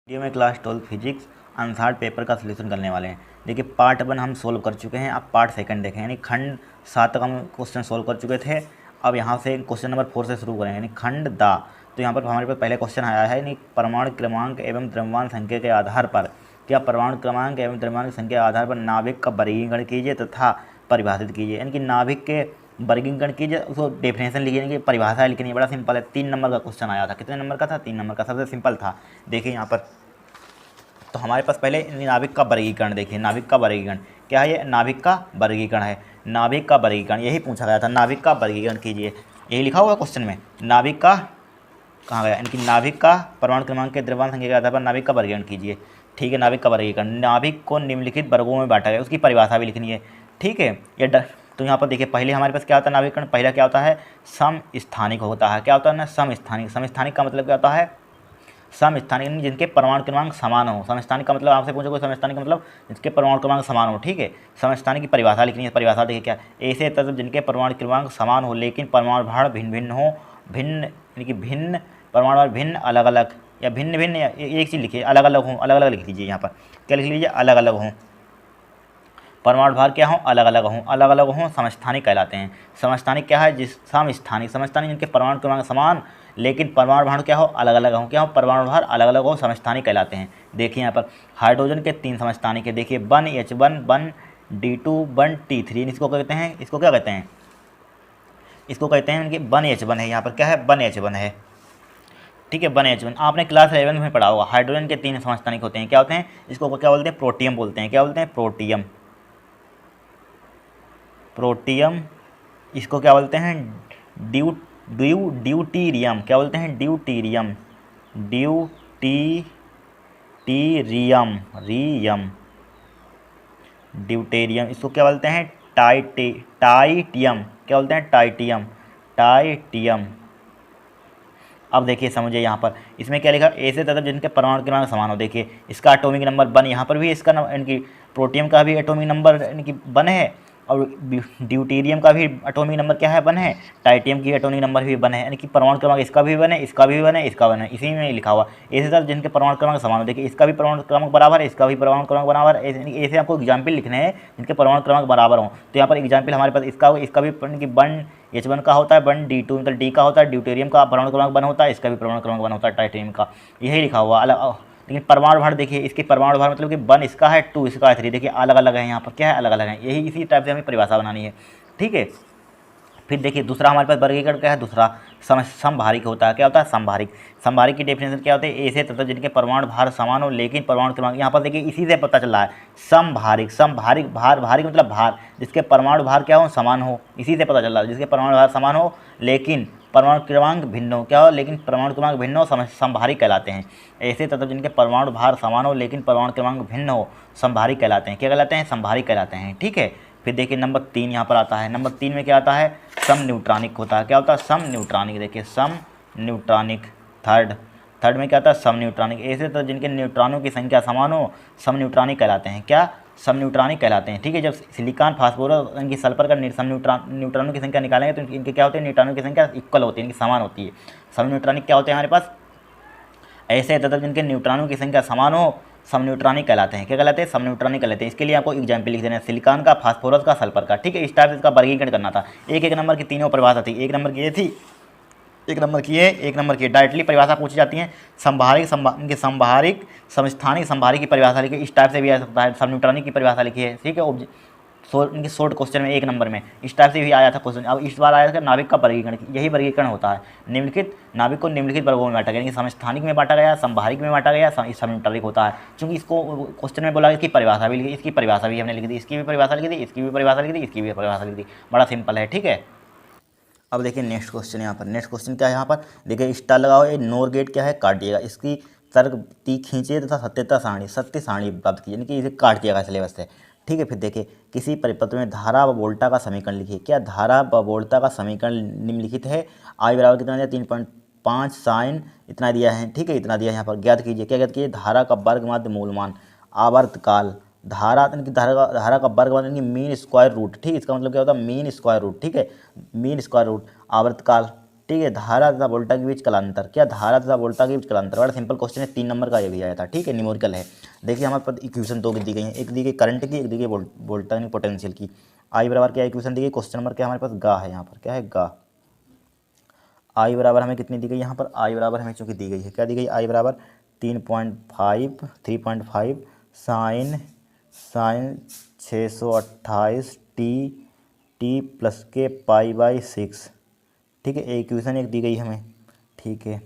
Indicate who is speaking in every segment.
Speaker 1: Video में class 12 physics अनसार्ड paper का solution करने वाले हैं। देखिए पार्ट 1 हम सोल्व कर चुके हैं, अब पार्ट 2 देखें, यानी खंड 7 तक हम क्वेश्चन सोल्व कर चुके थे। अब यहाँ से क्वेश्चन नंबर 4 से शुरू करें, यानी खंड दा। तो यहाँ पर हमारे पास पहले क्वेश्चन आया है, यानी परमाणु क्रमांक एवं द्रव्यमान संख्या के आधार पर क्या परमाणु क्रमांक एवं द्रव्यमान संख्या के आधार पर नाभिक का वर्गीकरण कीजिए तथा परिभाषित कीजिए। यानी कि नाभिक के वर्गीकरण कीजिए, उसको डेफिनेशन लिखिए, यानी कि परिभाषा लिखनी है। बड़ा सिंपल है, 3 नंबर का क्वेश्चन आया था। कितने नंबर का था? 3 नंबर का, सबसे सिंपल था। देखिए यहाँ पर तो हमारे पास पहले नाभिक का वर्गीकरण देखिए। नाभिक का वर्गीकरण क्या है? ये नाभिक का वर्गीकरण है। नाभिक का वर्गीकरण यही पूछा गया था, नाभिक का वर्गीकरण कीजिए, यही लिखा हुआ है क्वेश्चन में। नाभिक का कहाँ गया? यानी कि नाभिक का परमाणु क्रमांक के द्रव्यमान संख्या के आधार पर नाभिक का वर्गीकरण कीजिए। ठीक है, नाभिक का वर्गीकरण। नाभिक को निम्नलिखित वर्गों में बांटा गया, उसकी परिभाषा भी लिखनी है। ठीक है, ये तो यहाँ पर देखिए पहले हमारे पास क्या होता है नाभिकरण? पहला क्या होता है? समस्थानिक होता है। क्या होता है ना? समस्थानिक। समस्थानिक का मतलब क्या होता है? समस्थानिक जिनके परमाणु क्रमांक समान हो। समस्थानिक का मतलब आपसे पूछो कोई, समस्थानिक का मतलब जिसके परमाणु क्रमांक समान हो। ठीक है, समस्थानिक की परिभाषा लिखनी है। परिभाषा देखिए क्या? ऐसे तत्व जिनके परमाणु क्रमांक समान हो लेकिन परमाणु भार भिन्न भिन्न हो। भिन्न यानी कि भिन्न परमाणु भार भिन्न अलग अलग, या भिन्न भिन्न, या एक चीज़ लिखिए अलग अलग हों। अलग अलग लिख लीजिए यहाँ पर, क्या लिख लीजिए? अलग अलग हों। परमाणु भार क्या हों? अलग अलग हों। अलग अलग हों समस्थानिक कहलाते हैं। समस्थानिक क्या है? जिस समस्थानिक, समस्थानिक जिनके परमाणु क्रमांक समान लेकिन परमाणु भार क्या हो? अलग अलग हो। क्या हो? परमाणु भार अलग अलग हो, समस्थानिक कहलाते हैं। देखिए यहाँ पर हाइड्रोजन के 3 समस्थानिक है। देखिए 1H1 1D2 1T3, इसको कहते हैं, इसको क्या कहते हैं? इसको कहते हैं कि 1H1 है। यहाँ पर क्या है? 1H1 है। ठीक है, 1H1 आपने क्लास 11 में पढ़ा होगा। हाइड्रोजन के 3 समस्थानिक होते हैं, क्या होते हैं? इसको क्या बोलते हैं? प्रोटियम बोलते हैं। क्या बोलते हैं? प्रोटियम। प्रोटियम। इसको क्या बोलते हैं? ड्यूटीरियम। क्या बोलते हैं? ड्यूटीरियम। Deuterium रियम deuterium. इसको क्या बोलते हैं? टाइटियम। क्या बोलते हैं? टाइटियम। टाइटियम। अब देखिए समझिए यहाँ पर इसमें क्या लिखा? ऐसे तत्व जिनके परमाणु क्रमांक समान हो। देखिए इसका एटॉमिक नंबर 1, यहाँ पर भी इसका यानी कि प्रोटियम का भी एटॉमिक नंबर यानी कि 1 है, और ड्यूटेरियम का भी एटॉमिक नंबर क्या है? 1 है। टाइटियम की एटॉमिक नंबर भी 1 है, यानी कि परमाणु क्रमांक इसका भी 1 है, इसका भी 1 है, इसका 1 है। इसी में लिखा हुआ ऐसे तत्व जिनके परमाणु क्रमांक समान हो। देखिए इसका भी परमाणु क्रमांक बराबर है, इसका भी परमाणु क्रमांक बराबर है। ऐसे आपको एग्जाम्पल लिखने हैं जिनके परमाणु क्रमांक बराबर हों। तो यहाँ पर एग्जाम्पल हमारे पास इसका भी 1H1 का होता है, 1D2 मतलब डी का होता है, ड्यूटेरियम का परमाणु क्रमांक 1 होता है, इसका भी परमाणु क्रमांक 1 होता है, टाइटेनियम का। यही लिखा हुआ अलग। लेकिन परमाणु भार देखिए, इसके परमाणु भार मतलब कि 1 इसका है, 2 इसका है, 3 देखिए अलग अलग है। यहाँ पर क्या है? अलग अलग है। यही इसी टाइप से हमें परिभाषा बनानी है। ठीक है, फिर देखिए दूसरा हमारे पास वर्गीकरण क्या है? दूसरा समभारिक होता है। क्या होता है? समभारिक। समभारिक की डेफिनेशन क्या होती है? ऐसे तत्व जिनके परमाणु भार समान हो लेकिन परमाणु क्रमांक, यहाँ पर देखिए इसी से पता चल रहा है समभारिक। समभारिक भार, भारिक मतलब भार, जिसके परमाणु भार क्या हो? समान हो। इसी से पता चल रहा है जिसके परमाणु भार समान हो लेकिन परमाणु क्रमांक भिन्न हो। क्या हो? लेकिन परमाणु क्रमांक भिन्न हो, समभारिक कहलाते हैं। ऐसे तत्व जिनके परमाणु भार समान हो लेकिन परमाणु क्रमांक भिन्न हो, समभारिक कहलाते हैं। क्या कहलाते हैं? समभारिक कहलाते हैं। ठीक है, फिर देखिए नंबर 3 यहाँ पर आता है। नंबर 3 में क्या आता है? सम न्यूट्रॉनिक होता है। क्या होता है? सम न्यूट्रॉनिक। देखिए सम न्यूट्रॉनिक। थर्ड में क्या आता है? सम न्यूट्रॉनिक। ऐसे तो जिनके न्यूट्रॉनों की संख्या समान हो, सम न्यूट्रॉनिक कहलाते हैं। क्या? सम न्यूट्रॉनिक कहलाते हैं। ठीक है, जब सिलिकॉन फास्फोरस इनकी सल्फर का सम न्यूट्रॉनों की संख्या निकालेंगे तो इनके क्या होते हैं? न्यूट्रॉनों की संख्या इक्वल होती है, इनकी समान होती है। सम न्यूट्रॉनिक क्या होते हैं हमारे पास? ऐसे तत्व जिनके न्यूट्रॉनों की संख्या समान हो, सम न्यूट्रॉनिक कहलाते हैं। क्या कहलाते हैं? सम न्यूट्रॉनिक कहलाते हैं। इसके लिए आपको एग्जाम्पल लिख देना है, सिलिकॉन का, फास्फोरस का, सल्फर का। ठीक है, इस टाइप से इसका वर्गीकरण करना था। एक नंबर की तीनों परिभाषा थी। एक नंबर की ये थी, एक नंबर की ये, एक नंबर की डायरेक्टली परिभाषा पूछी जाती है। संभारिक समस्थानिक संभारिक की परिभाषा लिखी, इस टाइप से भी आ सकता है। सम न्यूट्रॉनिक की परिभाषा लिखी है। ठीक है, इनके शॉर्ट क्वेश्चन में 1 नंबर में इस टाइप से भी आया था क्वेश्चन। अब इस बार आया था नाभिक का वर्गीकरण। यही वर्गीकरण होता है। निम्नलिखित नाभिक को निम्नलिखित वर्गों में बांटा गया, यानी समस्थानिक में बांटा गया, संभारिक में बांटा गया, सम न्यूट्रॉनिक होता है। क्योंकि इसको क्वेश्चन में बोला इसकी परिभाषा भी लिखी, इसकी परिभाषा भी हमने लिखी थी, इसकी भी परिभाषा लिखी थी, इसकी भी परिभाषा लिखी थी, इसकी भी परिभाषा लिखी थी। बड़ा सिंपल है। ठीक है, अब देखिए नेक्स्ट क्वेश्चन। यहाँ पर नेक्स्ट क्वेश्चन क्या है? यहाँ पर देखिए स्टार लगाओ, ये नोर गेट क्या है? काट दिएगा। इसकी तर्क ती खींचिए तथा सत्य सारणी प्राप्त कीजिए, यानी कि इसे काट दिया गया सिलेबस से। ठीक है, फिर देखिए किसी परिपत्र में धारा व वोल्टा का समीकरण लिखिए। क्या धारा व वोल्टा का समीकरण निम्नलिखित है? आई बराबर कितना दिया? 3.5 साइन इतना दिया है। ठीक है, इतना दिया है। यहाँ पर ज्ञात कीजिए। क्या ज्ञात कीजिए? धारा का वर्ग माध्य मूलमान आवर्तकाल। धारा यानी धारा का वर्ग यानी कि मीन स्क्वायर रूट। ठीक है, इसका मतलब क्या होता है? Mean square root. ठीक है, मीन स्क्वायर रूट आवर्तकाल। ठीक है, धारा तथा वोल्टा के बीच कालांतर, क्या धारा तथा वोल्टा के बीच कालांतर, बड़ा सिंपल क्वेश्चन है, 3 नंबर का ये भी आया था। ठीक है, न्यूमेरिकल है। देखिए हमारे पास इक्वेशन दो दी गई हैं, एक दी गई करंट की, एक दी गई वोल्टा यानी पोटेंशियल की। आई बराबर क्या इक्वेशन दी गई, क्वेश्चन नंबर क्या हमारे पास गा है, यहाँ पर क्या है गा। आई बराबर हमें कितनी दी गई यहाँ पर, आई बराबर हमें चूँकि दी गई है, क्या दी गई, आई बराबर 3.5 साइन 628 टी प्लस के π/6। ठीक है, एक इक्वेशन एक दी गई हमें। ठीक है,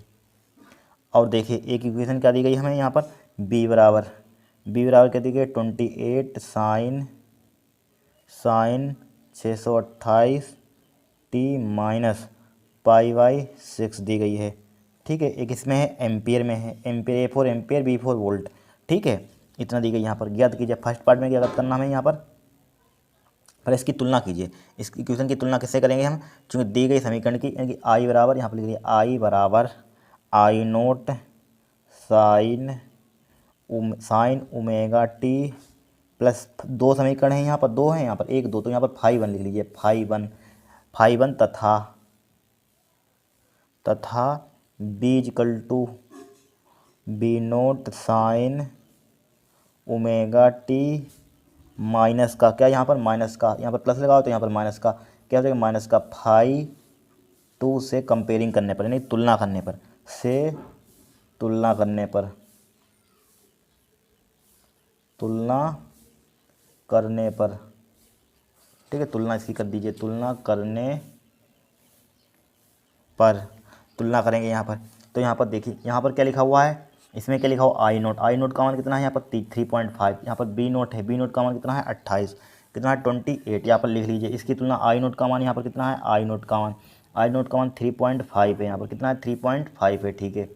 Speaker 1: और देखिए एक इक्वेशन क्या दी गई हमें यहाँ पर, बी बराबर क्या दी गई, 28 साइन 628 टी माइनस π/6 दी गई है। ठीक है, एक इसमें है एम्पियर में है, ampere A four ampere, B four volt. ठीक है, इतना दी गई यहाँ पर, ज्ञात कीजिए। फर्स्ट पार्ट में क्या करना हमें यहाँ पर इसकी तुलना कीजिए। इस इक्वेशन की तुलना किससे करेंगे हम, चूँकि दी गई समीकरण की, यानी कि आई बराबर यहाँ पर लिख दिए, आई बराबर I naught sine omega T plus, दो समीकरण हैं यहाँ पर, दो हैं यहाँ पर, एक दो, तो यहाँ पर फाइव वन लिख लीजिए, फाइव वन तथा B equal to B naught sine omega T minus का, क्या यहाँ पर माइनस का, यहाँ पर प्लस लगाओ तो यहाँ पर माइनस का, क्या हो जाएगा माइनस का 5/2 से कंपेयरिंग करने पर, यानी तुलना करने पर, ठीक है, तुलना इसकी कर दीजिए, तुलना करेंगे यहाँ पर। तो यहाँ पर देखिए, यहाँ पर क्या लिखा हुआ है, इसमें क्या लिखा हुआ, आई नोट का मान कितना है यहाँ पर 3.5, यहाँ पर बी नोट का मान कितना है 28, कितना है 28, यहाँ पर लिख लीजिए। इसकी तुलना आई नोट का मान यहाँ पर कितना है, आई नोट का मान 3.5 है, यहाँ पर कितना है 3.5 है। ठीक है,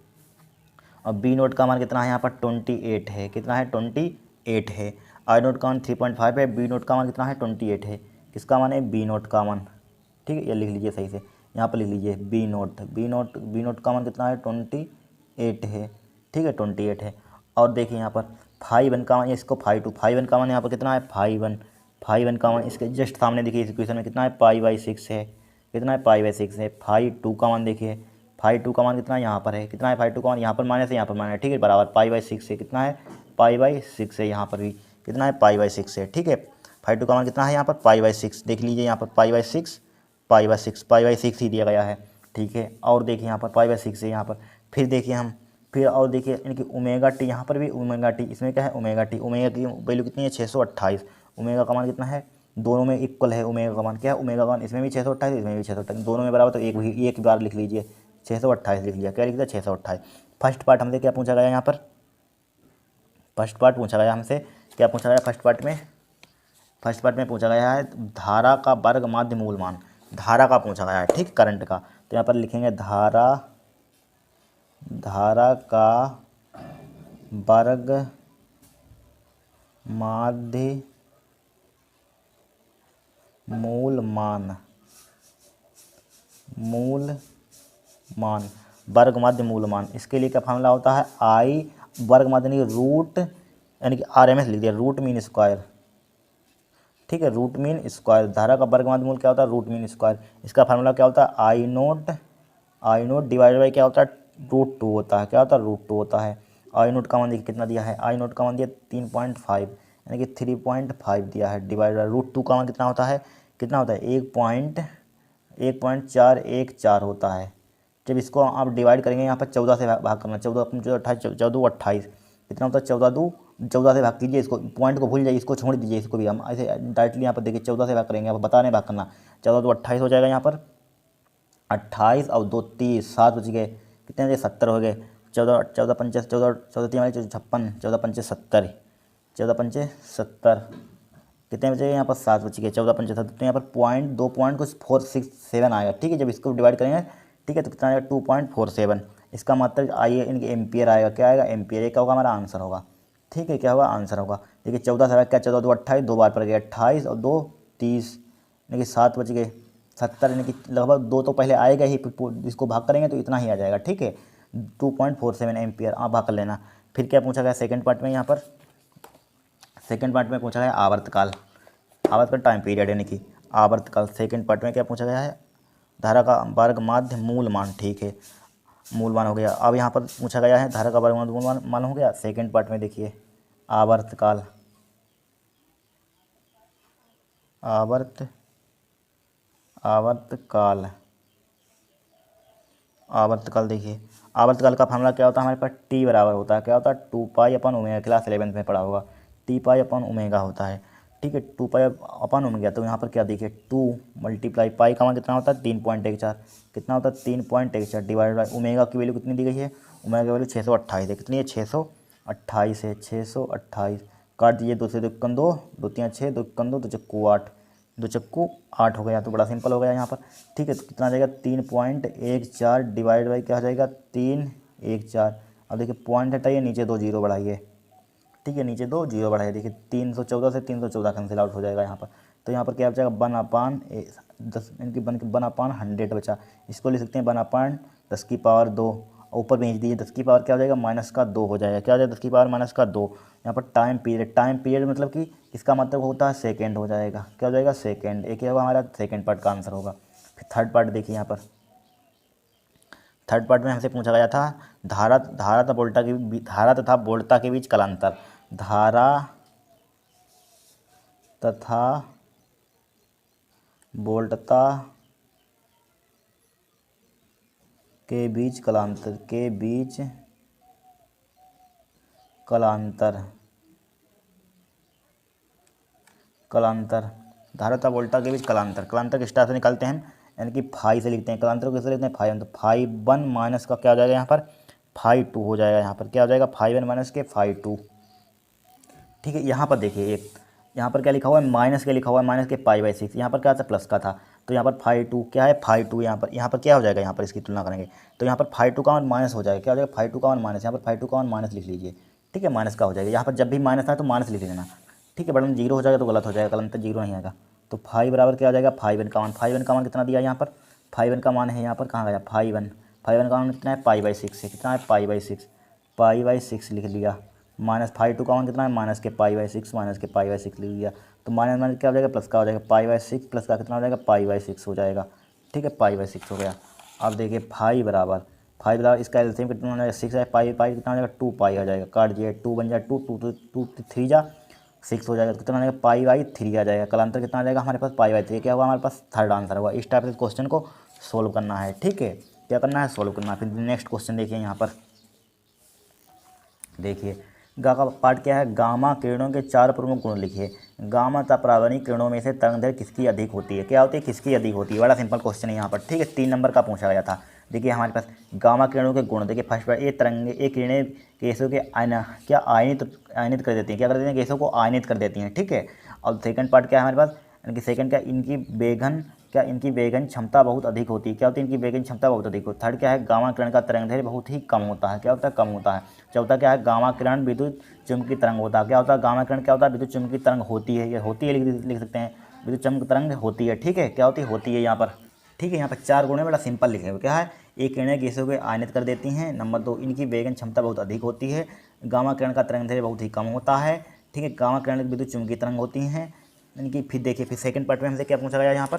Speaker 1: और बी नोट का मान कितना है यहाँ पर 28 है, कितना है 28 है। आई नोट का मान 3.5 है, बी नोट का मान कितना है 28 है, किसका मान है बी नोट का मान। ठीक है, ये लिख लीजिए सही से, यहाँ पर लिख लीजिए बी नोट का मान कितना है 28 है। ठीक है, 28 है। और देखिए यहाँ पर 5/1 का मान, इसको 5/1 का मान यहाँ पर कितना है 5/1 का मान, इसके जस्ट सामने देखिए इस इक्वेशन में कितना है π/6 है, कितना है π/6 है। 5/2 का मान देखिए, 5/2 का मान कितना यहाँ पर है, कितना है 5/2 का मान, यहाँ पर माइनस है, यहाँ पर माइनस है। ठीक है, बराबर π/6 है, कितना है π/6 है, यहाँ पर भी कितना है π/6 है। ठीक है, 5/2 का मान कितना है यहाँ पर π/6, देख लीजिए यहाँ पर π/6 ही दिया गया है। ठीक है, और देखिए यहाँ पर π/6 है यहाँ पर। फिर देखिए हम, फिर और देखिए इनकी ओमेगा टी, यहाँ पर भी ओमेगा टी, इसमें क्या है ओमेगा टी, ओमेगा की वैल्यू कितनी है 628, ओमेगा का मान कितना है, दोनों में इक्वल है ओमेगा का मान, क्या है ओमेगा का मान, इसमें भी 628, इसमें भी 628, दोनों में बराबर, तो एक बार लिख लीजिए 628 लिख लिया, क्या लिख दिया 628। फर्स्ट पार्ट हमसे क्या पूछा गया यहाँ पर, फर्स्ट पार्ट पूछा गया हमसे, क्या पूछा गया फर्स्ट पार्ट में पूछा गया है धारा का वर्ग माध्य मूल मान, धारा का पूछा गया है। ठीक, करंट का, तो यहाँ पर लिखेंगे धारा का वर्ग माध्य मूल मान, वर्ग माध्य मूल मान। इसके लिए क्या फार्मूला होता है, आई वर्ग माध्य यानी रूट, यानी कि RMS लिख दिया, रूट मीन स्क्वायर। ठीक है, रूट मीन स्क्वायर, धारा का वर्ग माध्य मूल क्या होता है, रूट मीन स्क्वायर। इसका फार्मूला क्या होता है, आई नोट डिवाइडेड बाई क्या होता है, √2 होता है, क्या होता है √2 होता है। आई नोट का मान देखिए कितना दिया है, आई नोट का मान दिया 3.5, यानी कि 3.5 दिया है, डिवाइड बाई √2 का मान कितना होता है 1.414 होता है। जब इसको आप डिवाइड करेंगे यहाँ पर 14 से भाग करना, 14 कितना होता है 14 से भाग कीजिए, इसको पॉइंट को भूल जाइए, इसको छोड़ दीजिए, इसको भी हम ऐसे डायरेक्टली यहाँ पर देखिए 14 से भाग करेंगे, आप बता रहे भाग करना, 14 28 हो जाएगा यहाँ पर, 28 और 2 30, 7 बच गए, कितने बजे 70 हो गए, 14 3 56, 14 5 70, 14 5 70, कितने बचे यहाँ पर 7 बच गए, 14 5 70, तो यहाँ पर 2 पॉइंट कुछ 467 आएगा। ठीक है, जब इसको डिवाइड करेंगे, ठीक है, तो कितना आएगा 2.47, इसका मतलब आइए इनके एम्पियर आएगा, क्या आएगा एम्पियर, ये क्या होगा हमारा आंसर होगा। ठीक है, क्या होगा आंसर होगा। देखिए 14 से क्या 14 2 28, 2 बार पड़ गया 28 और 2 30, यानी कि 7 बच गए 70, यानी कि लगभग 2 तो पहले आएगा ही, इसको भाग करेंगे तो इतना ही आ जाएगा। ठीक है, 2.47 एम्पियर आप भाग कर लेना। फिर क्या पूछा गया सेकंड पार्ट में, यहाँ पर सेकंड पार्ट में पूछा गया आवर्तकाल टाइम पीरियड, यानी कि आवर्तकाल। सेकंड पार्ट में क्या पूछा गया है धारा का वर्ग माध्य मूल मान, ठीक है, मूल मान हो गया। अब यहाँ पर पूछा गया है धारा का वर्ग माध्य मूल मान हो गया। सेकंड पार्ट में देखिए आवर्तकाल, आवर्तकाल आवर्तकाल देखिए, आवर्तकाल का फॉर्मूला क्या होता है हमारे पास, टी बराबर होता है, क्या होता है, 2 पाई/ओमेगा, क्लास 11th में पढ़ा होगा, t/ओमेगा होता है, ठीक है, 2 पाई/ओमेगा। तो यहाँ पर क्या देखिए 2 मल्टीप्लाई पाई का मान कितना होता है 3.14, कितना होता है 3.14 डिवाइड बाई ओमेगा की वैल्यू कितनी दी गई है, ओमेगा की वैल्यू 628 है, कितनी है 628 है, 628 काट दीजिए, 2 से 2 कन 2, 2 3 6, 2 कन 2, 2 चक्कू 8, 2 चक्कू 8 हो गया। तो बड़ा सिंपल हो गया यहाँ पर, ठीक है। तो कितना आ जाएगा 3.14 डिवाइड बाई क्या हो जाएगा 314। अब देखिए पॉइंट हटाइए, नीचे 2 जीरो बढ़ाइए, ठीक है, नीचे 2 जीरो बढ़ाइए, देखिए 314 से 314 कैंसिल आउट हो जाएगा यहाँ पर। तो यहाँ पर क्या बचेगा 1/10 इनकी 1/100 बचा, इसको लिख सकते हैं 1/10⁻²। ऊपर भेज दीजिए 10 की पावर क्या हो जाएगा -2 हो जाएगा, क्या हो जाएगा 10 की पावर -2। यहाँ पर टाइम पीरियड मतलब कि इसका मतलब होता है सेकेंड हो जाएगा, क्या हो जाएगा सेकेंड, एक ही होगा हमारा सेकेंड पार्ट का आंसर होगा। फिर थर्ड पार्ट देखिए यहाँ पर, थर्ड पार्ट में हमसे पूछा गया था धारा धारा तथा वोल्टता के बीच कलांतर, धारा तथा वोल्टता के बीच कलांतर, धारा तथा वोल्टता के बीच कलांतर किस तरह से निकालते हैं, यानी कि फाई से लिखते हैं, कलांतर को कैसे लिखते हैं फाई, तो फाई 1 माइनस का क्या हो जाएगा यहाँ पर फाई 2 हो जाएगा, यहाँ पर क्या हो जाएगा फाई 1 माइनस के फाई 2, ठीक है। यहाँ पर देखिए एक यहाँ पर क्या लिखा हुआ है माइनस के लिखा हुआ है माइनस के पाई/6, यहाँ पर क्या था प्लस का था, तो यहाँ पर फाई 2 क्या है फाई 2, यहाँ पर क्या हो जाएगा, यहाँ पर इसकी तुलना करेंगे तो यहाँ पर फाई 2 का मान माइनस हो जाएगा, क्या हो जाएगा फाई 2 का मान माइनस, यहाँ पर फाई 2 का मान माइनस लिख लीजिए, ठीक है, माइनस का हो जाएगा, यहाँ पर जब भी माइनस था तो माइनस लिख लेना, ठीक है, बटन जीरो हो जाएगा तो गलत हो जाएगा, कलम तक जीरो नहीं आएगा। तो फाई बराबर क्या हो जाएगा फाई 1 का मान कितना दिया यहाँ पर, फाई 1 का मान है यहाँ पर कहाँ गया फाई 1 का मान कितना है पाई/6 है, कितना है पाई/6 लिख लिया, माइनस फाई 2 का मान कितना है माइनस के पाई/6 लिख लिया। तो माइनस माइनस क्या हो जाएगा प्लस का हो जाएगा, पाई/6 प्लस का कितना हो जाएगा पाई/6 हो जाएगा, ठीक है, पाई/6 हो गया। अब देखिए फाई बराबर इसका एलसीएम कितना हो जाएगा 6 है, पाई कितना हो जाएगा 2 पाई आ जाएगा, काट दिए 2 बन जाए 2 3 जा 6 हो जाएगा, तो कितना आ जाएगा पाई/3 आ जाएगा, कलांतर कितना आ जाएगा हमारे पास पाई/3, क्या होगा हमारे पास थर्ड आंसर होगा। इस टाइप से क्वेश्चन को सोल्व करना है, ठीक है, क्या करना है सोल्व करना है। फिर नेक्स्ट क्वेश्चन देखिए यहाँ पर, देखिए गा का पार्ट क्या है, गामा किरणों के 4 प्रमुख गुण लिखिए, गामा तथा परावर्तनीय किरणों में से तरंगदैर्घ्य किसकी अधिक होती है, क्या होती है किसकी अधिक होती है, बड़ा सिंपल क्वेश्चन है यहाँ पर, ठीक है, 3 नंबर का पूछा गया था। देखिए हमारे पास गामा किरणों के गुण, देखिए फर्स्ट पार्ट ये किरणें गैसों के आयनित कर देती हैं, क्या कर देती हैं गैसों को आयनित कर देती हैं, ठीक है। और सेकंड पार्ट क्या है हमारे पास, इनकी सेकंड क्या इनकी वेगन क्षमता बहुत अधिक होती है, क्या होती है इनकी वेगन क्षमता बहुत अधिक होती है। थर्ड क्या है गामा किरण का तरंगदैर्घ्य बहुत ही कम होता है, क्या होता है कम होता है। चौथा क्या है गामा किरण विद्युत चुम्बकीय तरंग होता है, क्या होता है गामा किरण क्या होता है विद्युत चुम्बकीय तरंग होती है, ये होती है लिख सकते हैं, विद्युत चुम्बकीय तरंग होती है, ठीक है, क्या होती है यहाँ पर, ठीक है। यहाँ पर 4 गुण है, बड़ा सिंपल लिखे हुए, क्या है एक किरणें गैसों को आयनित कर देती हैं, नंबर 2 इनकी वेगन क्षमता बहुत अधिक होती है, गामा किरण का तरंगदैर्घ्य बहुत ही कम होता है, ठीक है, गामा किरण विद्युत चुम्बकीय तरंग होती हैं इनकी। फिर देखिए फिर सेकंड पार्ट में हमसे क्या पूछा गया यहाँ पर,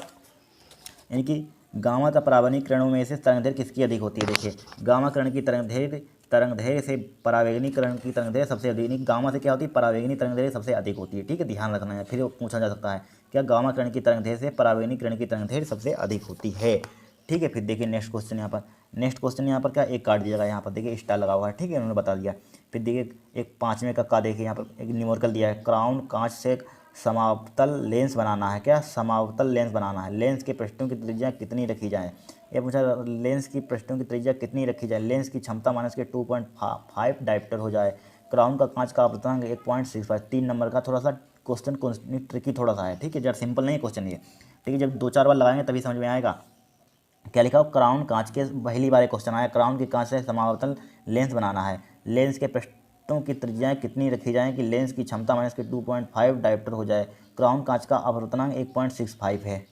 Speaker 1: यानी कि गामा तथा परावर्तनीय किरणों में से तरंगदैर्घ्य किसकी अधिक होती है। देखिए गामा किरण की तरंगदैर्घ्य से परावैगनी किरण की तरंगदैर्घ्य सबसे अधिक, यानी गामा से क्या होती है परावैगनी तरंगदैर्घ्य सबसे अधिक होती है, ठीक है, ध्यान रखना है। फिर पूछा जा सकता है क्या गामा किरण की तरंगदैर्घ्य से परावैगनी किरण की तरंगदैर्घ्य सबसे अधिक होती है, ठीक है। फिर देखिए नेक्स्ट क्वेश्चन यहाँ पर क्या एक काट दिया गया, यहाँ पर देखिए स्टार लगा हुआ है, ठीक है, उन्होंने बता दिया। फिर देखिए एक 5वें का देखिए यहाँ पर एक न्यूमेरिकल दिया है, क्राउन कांच से समावतल लेंस बनाना है, क्या समावतल लेंस बनाना है, लेंस के पृष्ठों की त्रिज्या कितनी रखी जाए, ये पूछा लेंस की पृष्ठों की त्रिज्या कितनी रखी जाए, लेंस की क्षमता माइनस के 2.5 डायप्टर हो जाए, क्राउन का कांच का अपर्तनांक 1.65, 3 नंबर का थोड़ा सा क्वेश्चन ट्रिकी थोड़ा सा है, ठीक है, जरा सिंपल नहीं क्वेश्चन ये, ठीक है, जब 2-4 बार लगाएंगे तभी समझ में आएगा। क्या लिखा हो क्राउन कांच के पहली बार क्वेश्चन आया, क्राउन के कांच से समावर्तन लेंस बनाना है, लेंस के पृष्ठों की त्रिज्याएं कितनी रखी जाए कि लेंस की क्षमता माइनस के 2.5 डायप्टर हो जाए, क्राउन कांच का अपवर्तनांक 1.65 है।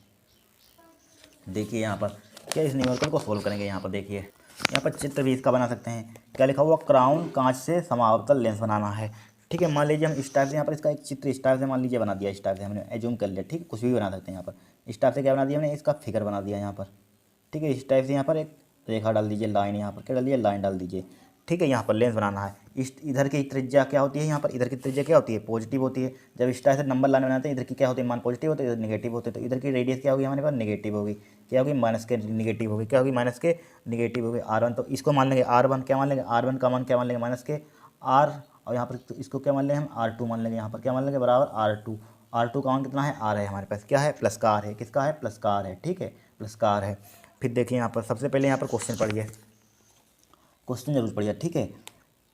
Speaker 1: देखिए यहाँ पर क्या इस न्यूमेरिकल को सोल्व करेंगे, यहाँ पर देखिए यहाँ पर चित्र भी इसका बना सकते हैं, क्या लिखा हुआ क्राउन कांच से समावर्तन लेंस बनाना है, ठीक है। मान लीजिए हम इस टाइप से यहाँ पर इसका एक चित्र इस टाइप से मान लीजिए बना दिया, इस टाइप से हमने एज्यूम कर लिया, ठीक है, कुछ भी बना सकते हैं यहाँ पर, इस टाइप से क्या बना दिया हमने इसका फिगर बना दिया यहाँ पर, ठीक है। इस टाइप से यहाँ पर एक रेखा डाल दीजिए, लाइन यहाँ पर क्या डाल दीजिए, लाइन डाल दीजिए। ठीक है, यहाँ पर लेंस बनाना है। इस इधर की त्रिज्या क्या होती है, यहाँ पर इधर की त्रिज्या क्या होती है, पॉजिटिव होती है। जब इस टाइप से नंबर लाइन बनाते हैं, इधर की क्या होती है, मान पॉजिटिव होते हैं, इधर नेगेटिव होते हैं। तो इधर की रेडियस क्या होगी हमारे पास, नेगेटिव होगी। क्या होगी, माइनस के नेगेटिव होगी। क्या होगी, माइनस के नेगेटिव होगी। R1 तो इसको मान लेंगे R1, क्या मान लेंगे, R1 का मान क्या मान लेंगे, माइनस के R, और यहाँ पर तो इसको क्या मान लेंगे हम, R2 मान लेंगे। यहाँ पर क्या मान लेंगे, बराबर R2। R2 का मान कितना है, R है हमारे पास, क्या है, प्लस का R है। किसका है, प्लस का R है। ठीक है, प्लस का R है। फिर देखिए यहाँ पर सबसे पहले यहाँ पर क्वेश्चन पढ़िए, क्वेश्चन जरूर पढ़िए। ठीक है,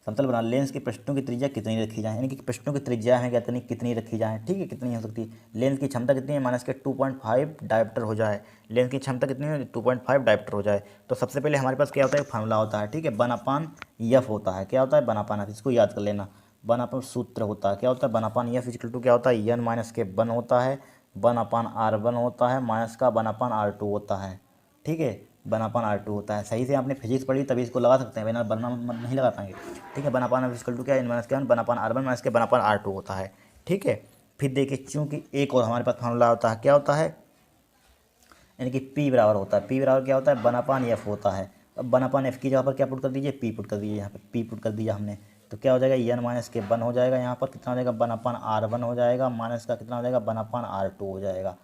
Speaker 1: समतल बना, लेंस के पृष्ठों की त्रिज्या कितनी रखी जाए, यानी कि पृष्ठों की त्रिज्या है कितनी कितनी रखी जाए। ठीक है, कितनी हो सकती है। लेंस की क्षमता कितनी है, माइनस के 2.5 डायप्टर हो जाए। लेंस की क्षमता कितनी है, 2.5 डायप्टर हो जाए। तो सबसे पहले हमारे पास क्या होता है, फार्मूला होता है। ठीक है, 1/f होता है। क्या होता है, 1/f, इसको याद कर लेना। 1/, सूत्र होता है, क्या होता है, 1/f इक्वल टू क्या होता है, n माइनस के 1 होता है, 1/r1 होता है, माइनस का 1/r2 होता है। ठीक है, 1/r2 होता है। सही से आपने फिजिक्स पढ़ी तभी इसको लगा सकते हैं, वरना बनना नहीं लगा पाएंगे। ठीक है, 1/f इक्वल टू क्या है, माइनस के 1/r1 माइनस के 1/r2 होता है। ठीक है, फिर देखिए चूंकि एक और हमारे पास फार्मूला होता है, क्या होता है, यानी कि P बराबर होता है। P बराबर क्या होता है, 1/f होता है। अब 1/f की जगह पर क्या पुट कर दीजिए, P पुट कर दीजिए। यहाँ पर P पुट कर दिया हमने, तो क्या हो जाएगा, n माइनस के 1 हो जाएगा। यहाँ पर कितना हो जाएगा, 1/r1 हो जाएगा, माइनस का कितना हो जाएगा, 1/r2 हो जाएगा।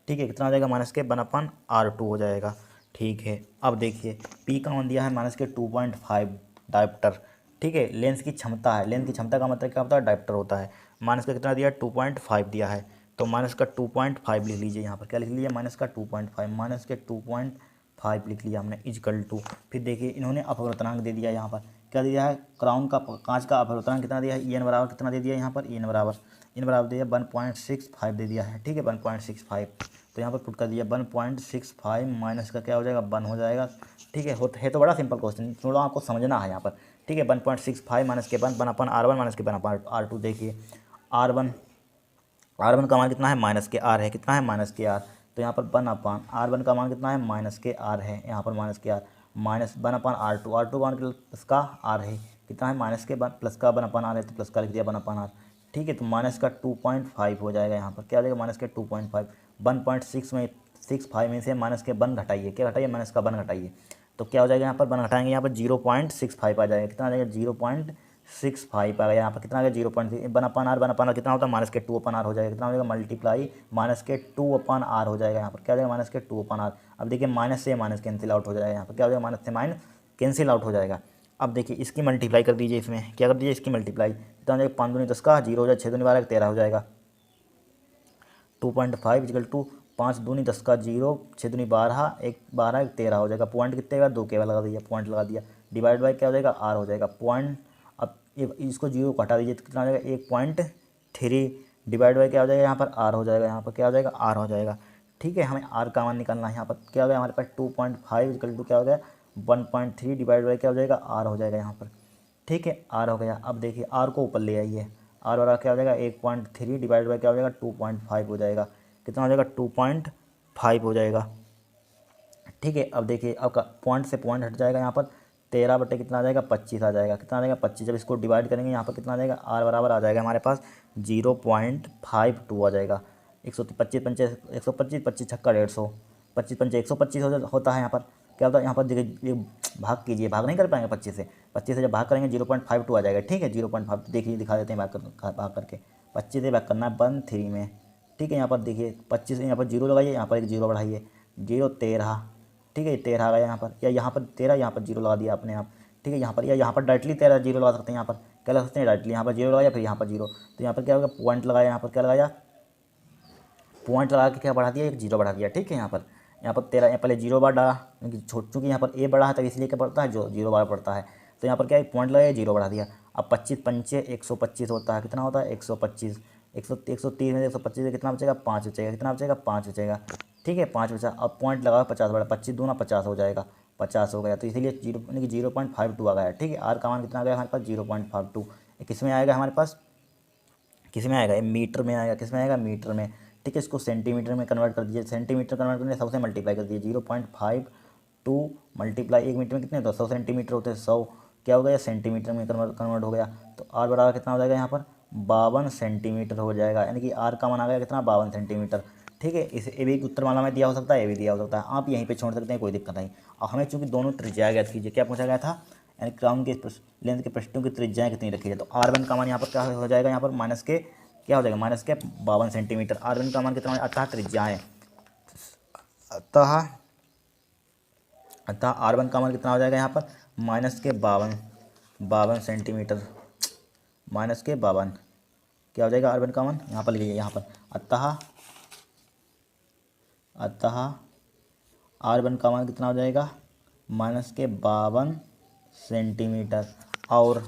Speaker 1: ठीक है, कितना हो जाएगा, माइनस के 1/r2 हो जाएगा। ठीक है, अब देखिए P का मान दिया है माइनस के 2.5 डायप्टर। ठीक है, लेंस की क्षमता है, लेंस की क्षमता का मतलब क्या होता है, डायप्टर होता है। माइनस का कितना दिया है, 2.5 दिया है। तो माइनस का 2.5 लिख लीजिए। यहाँ पर क्या लिख लीजिए, माइनस का 2.5, माइनस के 2.5 लिख लिया हमने, इजकल टू। फिर देखिए इन्होंने अपवर्तनांक दे दिया। यहाँ पर क्या दिया है, क्राउन का कांच का अपवर्तनांक कितना दिया है, EN बराबर कितना दे दिया, यहाँ पर EN बराबर दिया 1.65 दे दिया है। ठीक है, 1.65, तो यहाँ पर पुट कर दिया 1.65 माइनस का क्या हो जाएगा, 1 हो जाएगा। ठीक है, है तो बड़ा सिंपल क्वेश्चन, थोड़ा आपको समझना है यहाँ पर। ठीक है, 1.65 माइनस के 1/r1 माइनस के 1/r2। देखिए R1 का मान कितना है, माइनस के R है। कितना है, माइनस के R। तो यहाँ पर 1/r1 का मान कितना है, माइनस के R है। यहाँ पर माइनस के R, माइनस 1/r2, R2 का मान प्लस का R है। कितना है, माइनस के प्लस का 1/r है, तो प्लस का लिख दिया 1/r। ठीक है, तो माइनस का 2.5 हो जाएगा। यहाँ पर क्या हो जाएगा, माइनस के 2.5। 1.65 में से माइनस के 1 घटाइए, क्या घटाइए, माइनस का 1 घटाइए। तो क्या हो जाएगा, यहाँ पर 1 घटाएंगे, यहाँ पर 0.65 आ जाएगा। कितना आ जाएगा, 0.65 आ गया। यहाँ पर कितना आ गया, 0.6 1/r कितना होता है, माइनस के 2/r हो जाएगा। कितना हो जाएगा, मल्टीप्लाई माइनस के 2/r हो जाएगा। यहाँ पर क्या हो जाएगा, माइनस के 2/r। अब देखिए माइनस से माइनस कैंसिल आउट हो जाएगा। यहाँ पर क्या हो जाएगा, माइनस से माइनस कैंसिल आउट हो जाएगा। अब देखिए इसकी मल्टीप्लाई कर दीजिए, इसमें क्या कर दीजिए, इसकी मल्टीप्लाई। कितना हो जाएगा, 5 दूनी 10 का 0 हो जाएगा, 6 दूनी 12 13 हो जाएगा। 2.5 इक्वल टू 5 दूनी 10 का 0, 6 दूनी 12, 1 12 1 13 हो जाएगा। पॉइंट कितने का, 2 केवल लगा दिया, पॉइंट लगा दिया। डिवाइड बाई क्या हो जाएगा, R हो जाएगा पॉइंट। अब इसको 0 को हटा दीजिए तो कितना हो जाएगा, 1.3 डिवाइड बाई क्या हो जाएगा, यहाँ पर R हो जाएगा। यहाँ पर क्या हो जाएगा, R हो जाएगा। ठीक है, हमें R का मान निकालना है। यहाँ पर क्या हो गया, हमारे पास 2.5 इक्वल टू क्या हो गया, 1.3 डिवाइड बाई क्या हो जाएगा, R हो जाएगा यहाँ पर। ठीक है, R हो गया। अब देखिए R को ऊपर ले आइए, R वाला क्या हो जाएगा, 1.3 डिवाइड बाई क्या हो जाएगा, 2.5 हो जाएगा। कितना हो जाएगा, 2.5 हो जाएगा। ठीक है, अब देखिए आपका पॉइंट से पॉइंट हट जाएगा। यहाँ पर 13 बटे कितना आ जाएगा, 25 आ जाएगा। कितना आ जाएगा, 25। जब इसको डिवाइड करेंगे यहाँ पर कितना आ जाएगा, R बराबर आ जाएगा हमारे पास 0.52 आ जाएगा। 125 पंचे 125, 25 छक्का 150, 25 पंचे 125 होता है। यहाँ पर क्या होता है, यहाँ पर देखिए ये भाग कीजिए, भाग नहीं कर पाएंगे 25 से जब भाग करेंगे 0.52 आ जाएगा। ठीक है, 0.5 देखिए दिखा देते हैं भाग करके। 25 से भाग करना है 1/3 में। ठीक है, यहाँ पर देखिए 25 यहाँ पर 0 लगाइए, यहाँ पर एक 0 बढ़ाइए, 0 13। ठीक है, 13 आ गया यहाँ पर, या यहाँ पर 13, यहाँ पर 0 लगा दिया अपने आप। ठीक है, यहाँ पर या यहाँ पर डायरेक्टली 13 0 लगा सकते हैं। यहाँ पर क्या लगा सकते हैं, डायरेक्टली यहाँ पर 0 लगाया, फिर यहाँ पर 0। तो यहाँ पर क्या होगा, पॉइंट लगाया, यहाँ पर क्या लगाया, पॉइंट लगा के क्या बढ़ा दिया, एक 0 बढ़ा दिया। ठीक है, यहाँ पर 13, यहाँ पहले 0 बार डाला, क्योंकि चूँकि यहाँ पर A बढ़ा है, तब इसलिए क्या पड़ता है, जो 0 बार पड़ता है। तो यहाँ पर क्या है, पॉइंट लगाया, 0 बढ़ा दिया। अब 25 पंचे 125 होता है। कितना होता है, 125। 130 में 125 से कितना बचेगा, 5 बचेगा। कितना बचेगा, 5 बचेगा। ठीक है, 5 बचा। अब पॉइंट लगा 50 बढ़ा, 25 दूना 50 हो जाएगा, 50 हो गया। तो इसीलिए 0 यानी कि 0.52 आ गया। ठीक है, R का मान कितना आ गया हमारे पास, 0.52। किस में आएगा हमारे पास, किस में आएगा, मीटर में आएगा। किस में आएगा, मीटर में। ठीक है, इसको सेंटीमीटर में कन्वर्ट कर दीजिए। सेंटीमीटर कन्वर्ट करने सबसे मल्टीप्लाई कर दीजिए। 0.52 मल्टीप्लाई 1 मीटर में कितने, तो 100 सेंटीमीटर होते हैं। 100 क्या हो गया, सेंटीमीटर में कन्वर्ट हो गया। तो R बराबर कितना हो जाएगा, यहाँ पर 52 सेंटीमीटर हो जाएगा। यानी कि R का मान आ गया कितना, 52 सेंटीमीटर। ठीक है। इसे ए भी उत्तरमाला में दिया हो सकता है, ए भी दिया हो सकता है, आप यहीं पे छोड़ सकते हैं, कोई दिक्कत नहीं। और हमें चूंकि दोनों त्रिज्याएं ज्ञात कीजिए, क्या पूछा गया था, यानी क्राउन के लेंथ के पृष्ठों की त्रिज्याएं कितनी रखी है। तो R1 का मान यहाँ पर क्या हो जाएगा, यहाँ पर माइनस के क्या हो जाएगा, माइनस के 52 सेंटीमीटर। R1 का मान कितना हो, अतः त्रिज्याएं, अतः R1 का मान कितना हो जाएगा यहाँ पर, माइनस के 52 सेंटीमीटर, माइनस के 52 क्या हो जाएगा R1 का मान, यहाँ पर लिखिए, यहाँ पर अतः R1 का मान कितना हो जाएगा, माइनस के 52 सेंटीमीटर। और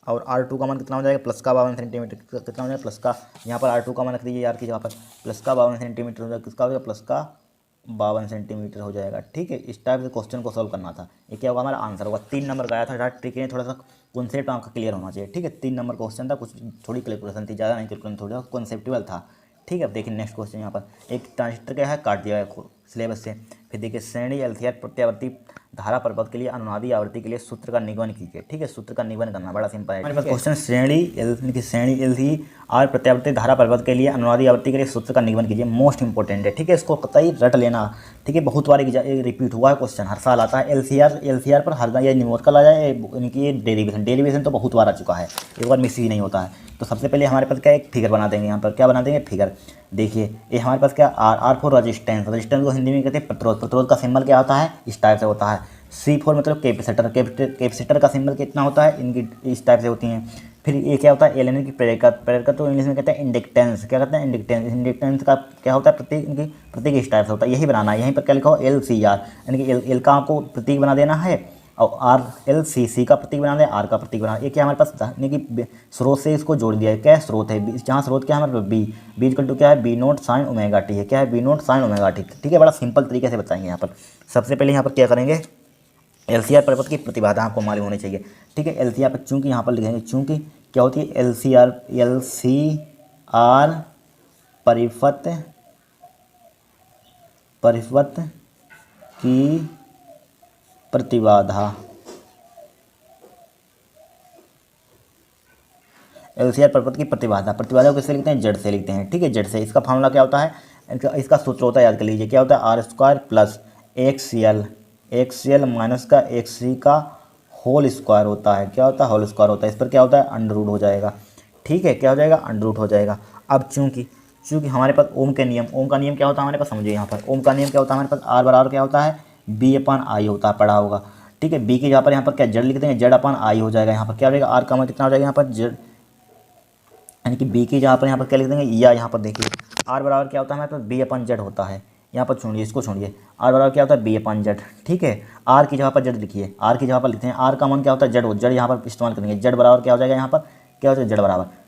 Speaker 1: R2 का मान कितना हो जाएगा, प्लस का 52 सेंटीमीटर, कितना हो जाएगा, प्लस का, यहाँ पर R2 का मान रख दीजिए यार की जगह पर, प्लस का 52 सेंटीमीटर हो जाएगा, किसका हो जाएगा, प्लस का 52 सेंटीमीटर हो जाएगा। ठीक है, इस टाइप से क्वेश्चन को सॉल्व करना था। ये क्या होगा, हमारा आंसर होगा। 3 नंबर का आया था, ट्रिक है, थोड़ा सा कॉन्सेप्ट आपका क्लियर होना चाहिए। ठीक है, 3 नंबर क्वेश्चन था, कुछ थोड़ी कैलकुलेशन थी, ज़्यादा नहीं कैलकुलेशन, थोड़ा कॉन्सेप्टुअल था। ठीक है, अब देखिए नेक्स्ट क्वेश्चन यहाँ पर, एक ट्रांजिस्टर क्या है, काट दिया है सिलेबस से। फिर देखिए श्रेणी एलसीआर प्रत्यावर्ती धारा परिपथ के लिए अनुनादी आवृत्ति के लिए सूत्र का निगमन कीजिए। ठीक है, सूत्र का निगमन करना बड़ा सिंपल है। हमारे पास क्वेश्चन श्रेणी एल आर प्रत्यावर्ती धारा परिपथ के लिए अनुनादी आवृत्ति के लिए सूत्र का निगमन कीजिए, मोस्ट इंपॉर्टेंट है। ठीक है, इसको कतई रट लेना। ठीक है, बहुत बार रिपीट हुआ है क्वेश्चन, हर साल आता है। एलसीआर पर हर या न्यूमेरिकल आ जाए, इनकी डेरिवेशन तो बहुत बार आ चुका है, एक बार मिस ही नहीं होता है। तो सबसे पहले हमारे पास क्या, एक फिगर बना देंगे। यहाँ पर क्या बना देंगे, फिगर। देखिए ये हमारे पास क्या, आर फॉर रजिस्टेंस, रजिस्टेंस को हिंदी में कहते हैं प्रतिरोध, प्रतिरोध का सिंबल क्या होता है, इस टाइप से होता है। सी फॉर मतलब कैपेसिटर, कैपेसिटर का सिंबल कितना होता है, इनकी इस टाइप से होती हैं। फिर ये क्या होता है, एल यानी कि प्रेरकत्व, प्रेरकत्व तो इंग्लिश में कहते हैं इंडक्टेंस, क्या कहते हैं, इंडक्टेंस। इंडक्टेंस का क्या होता है, प्रतीक, इनकी प्रतीक इस टाइप से होता है, यही बनाना है। यहीं पर क्या लिखा हो, LCR, यानी कि एल का आपको प्रतीक बना देना है, और LCC का प्रतीक बना दें, आर का प्रतीक बना। ये क्या हमारे पास, यानी कि स्रोत से इसको जोड़ दिया है। क्या स्रोत है, जहाँ स्रोत क्या है हमारे बी इक्वल टू क्या है, B note sine omega T है। क्या है, B note sine omega T. ठीक है, बड़ा सिंपल तरीके से बताएंगे यहाँ पर। सबसे पहले यहाँ पर क्या करेंगे, LCR परिपथ की प्रतिबाधा आपको मालूम होनी चाहिए। ठीक है, LCR पर चूंकि यहाँ पर लिखेंगे, चूंकि क्या होती है, LCR परिपथ की प्रतिबाधा, LCR परिपथ की प्रतिबाधा, प्रतिबाधा को किससे लिखते हैं, जेड से लिखते हैं। ठीक है, जेड से। इसका फॉर्मूला क्या होता है, इसका सूत्र होता है, याद कर लीजिए, क्या होता है, R² प्लस XCL माइनस का XC का होल स्क्वायर होता है। क्या होता है, होल स्क्वायर होता है। इस पर क्या होता है, अंडर रूट हो जाएगा। ठीक है, क्या हो जाएगा, अंडर रूट हो जाएगा। अब चूंकि हमारे पास ओम के नियम, ओम का नियम क्या होता है हमारे पास, समझिए यहाँ पर ओम का नियम क्या होता है हमारे पास, R बराबर क्या होता है, B/I होता है, पढ़ा होगा। ठीक है, बी की जहाँ पर यहाँ पर क्या जेड लिख देंगे, Z/I हो जाएगा। यहाँ पर क्या हो जाएगा, आर का मान कितना हो जाएगा यहाँ पर, जेड, यानी कि बी की जहाँ पर यहाँ पर क्या लिख देंगे, या यहाँ पर देखिए आर बराबर क्या होता है हमारे पास, B/Z होता है। यहाँ पर छोड़िए, इसको छोड़िए, आर बराबर क्या होता है, B/Z। ठीक है, आर की जगह पर जेड लिखिए, आर की जगह पर लिखते हैं, आर का मान क्या होता है, जेड हो, जेड यहाँ पर इस्तेमाल करेंगे। जेड बराबर क्या हो जाएगा यहाँ पर, क्या हो जाएगा,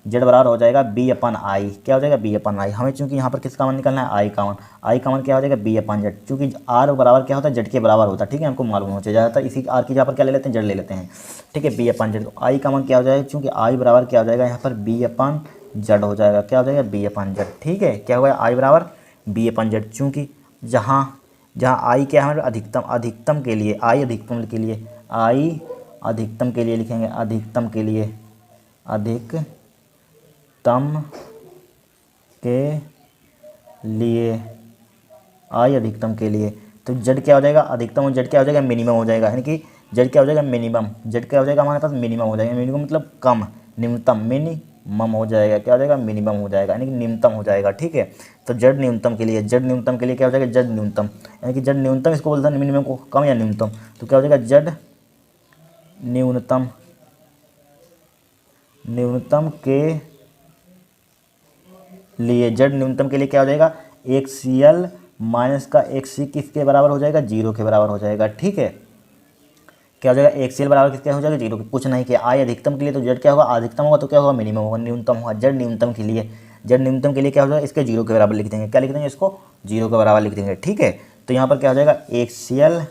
Speaker 1: जेड बराबर हो जाएगा B/I। क्या हो जाएगा, B/I। हमें चूंकि यहाँ पर किसका मान निकलना है, आई का मान, आई का मान क्या हो जाएगा, B/Z। चूंकि आर बराबर क्या होता है, जेड के बराबर होता है। ठीक है, हमको मालूम होना चाहिए, ज़्यादातर इसी आर की जगह पर क्या ले लेते हैं, जेड ले लेते हैं। ठीक है, B/Z। तो आई का मान क्या हो जाएगा, चूँकि आई बराबर क्या हो जाएगा यहाँ पर, B/Z हो जाएगा। क्या हो जाएगा, B/Z। ठीक है, क्या होगा, आई बराबर B/Z। चूँकि जहाँ आई क्या है हमारे अधिकतम के लिए, आई अधिकतम के लिए, आई अधिकतम के लिए लिखेंगे, अधिकतम के लिए आई अधिकतम के लिए। तो जेड क्या हो जाएगा, अधिकतम, और जेड क्या हो जाएगा, मिनिमम हो जाएगा। यानी कि जेड क्या हो जाएगा, मिनिमम, जेड क्या हो जाएगा हमारे पास, मिनिमम हो जाएगा। मिनिमम मतलब कम, न्यूनतम, मिनिमम हो जाएगा। क्या हो जाएगा, मिनिमम हो जाएगा, यानी कि न्यूनतम हो जाएगा। ठीक है, तो जेड न्यूनतम के लिए, क्या हो जाएगा, जेड न्यूनतम, यानी कि जेड न्यूनतम इसको बोलते हैं, मिनिमम को कम या न्यूनतम। तो क्या हो जाएगा, जेड न्यूनतम के लिए, जेड न्यूनतम के लिए क्या हो जाएगा, XCL माइनस का XC किसके बराबर हो जाएगा, 0 के बराबर हो जाएगा। ठीक है, क्या हो जाएगा, XCL बराबर किसके हो जाएगा, 0 के। कुछ नहीं किया, आई अधिकतम के लिए, तो जेड क्या होगा, अधिकतम होगा, तो क्या होगा, मिनिमम होगा, न्यूनतम होगा। जेड न्यूनतम के लिए, क्या हो जाएगा, इसके 0 के बराबर लिख देंगे। क्या लिख देंगे, इसको 0 के बराबर लिख देंगे। ठीक है, तो यहाँ पर क्या हो जाएगा, XCL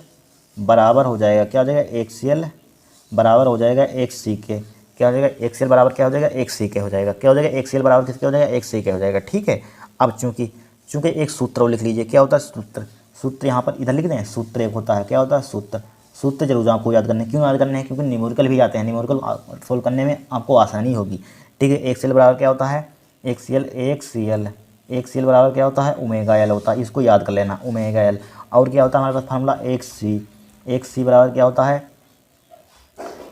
Speaker 1: बराबर हो जाएगा, क्या हो जाएगा, XCL बराबर हो जाएगा XC के। क्या हो जाएगा, XCL बराबर क्या हो जाएगा, XC के हो जाएगा। क्या हो जाएगा, XCL बराबर किसके हो जाएगा, XC के हो जाएगा। ठीक है, अब चूंकि एक सूत्र लिख लीजिए, क्या होता है सूत्र यहाँ पर इधर लिख दें, सूत्र एक होता है। क्या होता है, सूत्र जरूर आपको याद करने। क्यों याद करने हैं, क्योंकि न्यूमेरिकल भी आते हैं, न्यूमेरिकल सोल्व करने में आपको आसानी होगी। ठीक है, XCL बराबर क्या होता है, एक सी एल बराबर क्या होता है ओमेगा एल होता है, इसको याद कर लेना ओमेगा एल। और क्या होता है हमारे पास फार्मूला एक सी बराबर क्या होता है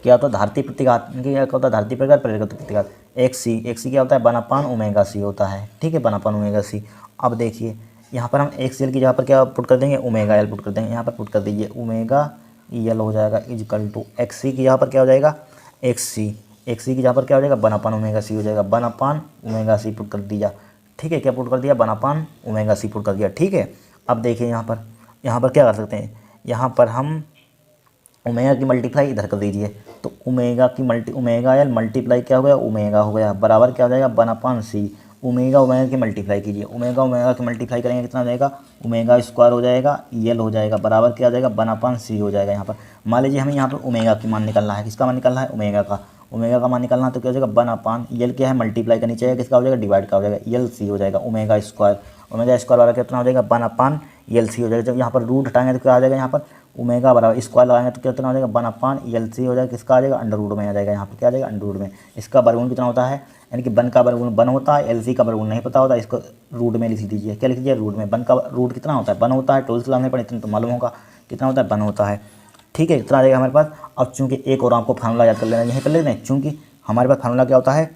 Speaker 1: धारती प्रतिघात, क्या होता है धारती प्रकार प्रेरकत्व प्रतिघात। एक सी क्या होता है 1/, ओमेगा सी होता है, ठीक है 1/, ओमेगा सी। अब देखिए यहाँ पर हम एक सी एल की जगह पर क्या पुट कर देंगे ओमेगा एल पुट कर देंगे, यहाँ पर पुट कर दीजिए ओमेगा एल हो जाएगा इजकल टू एक्स सी की जगह पर क्या हो जाएगा एक्स सी की जगह पर क्या हो जाएगा 1/, ओमेगा सी हो जाएगा 1/, ओमेगा सी पुट कर दिया, ठीक है क्या पुट कर दिया 1/, ओमेगा सी पुट कर दिया, ठीक है। अब देखिए यहाँ पर क्या कर सकते हैं, यहाँ पर हम ओमेगा की मल्टीप्लाई इधर कर दीजिए, तो ओमेगा एल मल्टीप्लाई क्या हो गया ओमेगा हो गया बराबर क्या हो जाएगा 1/, सी। ओमेगा की मल्टीप्लाई कीजिए, ओमेगा की मल्टीप्लाई करेंगे कितना हो जाएगा ओमेगा स्क्वायर हो जाएगा एल हो जाएगा बराबर क्या हो जाएगा 1/, सी हो जाएगा। यहाँ पर मान लीजिए हमें यहाँ पर ओमेगा की मान निकालना है, किसका मान निकालना है ओमेगा का मान निकालना है, तो क्या हो जाएगा 1/, एल क्या है मल्टीप्लाई करनी चाहिए, किसका हो जाएगा डिवाइड का हो जाएगा एल सी हो जाएगा ओमेगा स्क्वायर वाला कितना हो जाएगा 1/, एल सी हो जाएगा। जब यहाँ पर रूट हटाएंगे तो क्या आ जाएगा यहाँ पर ओमेगा बराबर स्क्वायर लगाएंगे तो कितना हो जाएगा 1/, एल सी हो जाएगा, किसका आ जाएगा अंडर रूट में आ जाएगा, यहाँ पर क्या आ जाएगा अंडर रूट में। इसका वर्गमूल कितना होता है, यानी कि 1 का वर्गमूल 1 होता है, एल सी का वर्गमूल नहीं पता होता, इसको रूट में लिख दीजिए, क्या लिख दीजिए रूट में। 1 का रूट कितना होता है 1 होता है, 12 क्लास में पढ़े इतना तो मालूम होगा कितना होता है 1 होता है, ठीक है इतना आ जाएगा हमारे पास। अब चूँकि एक और आपको फार्मूला याद कर लेना यहीं पर ले लें, चूँकि हमारे पास फार्मूला क्या होता है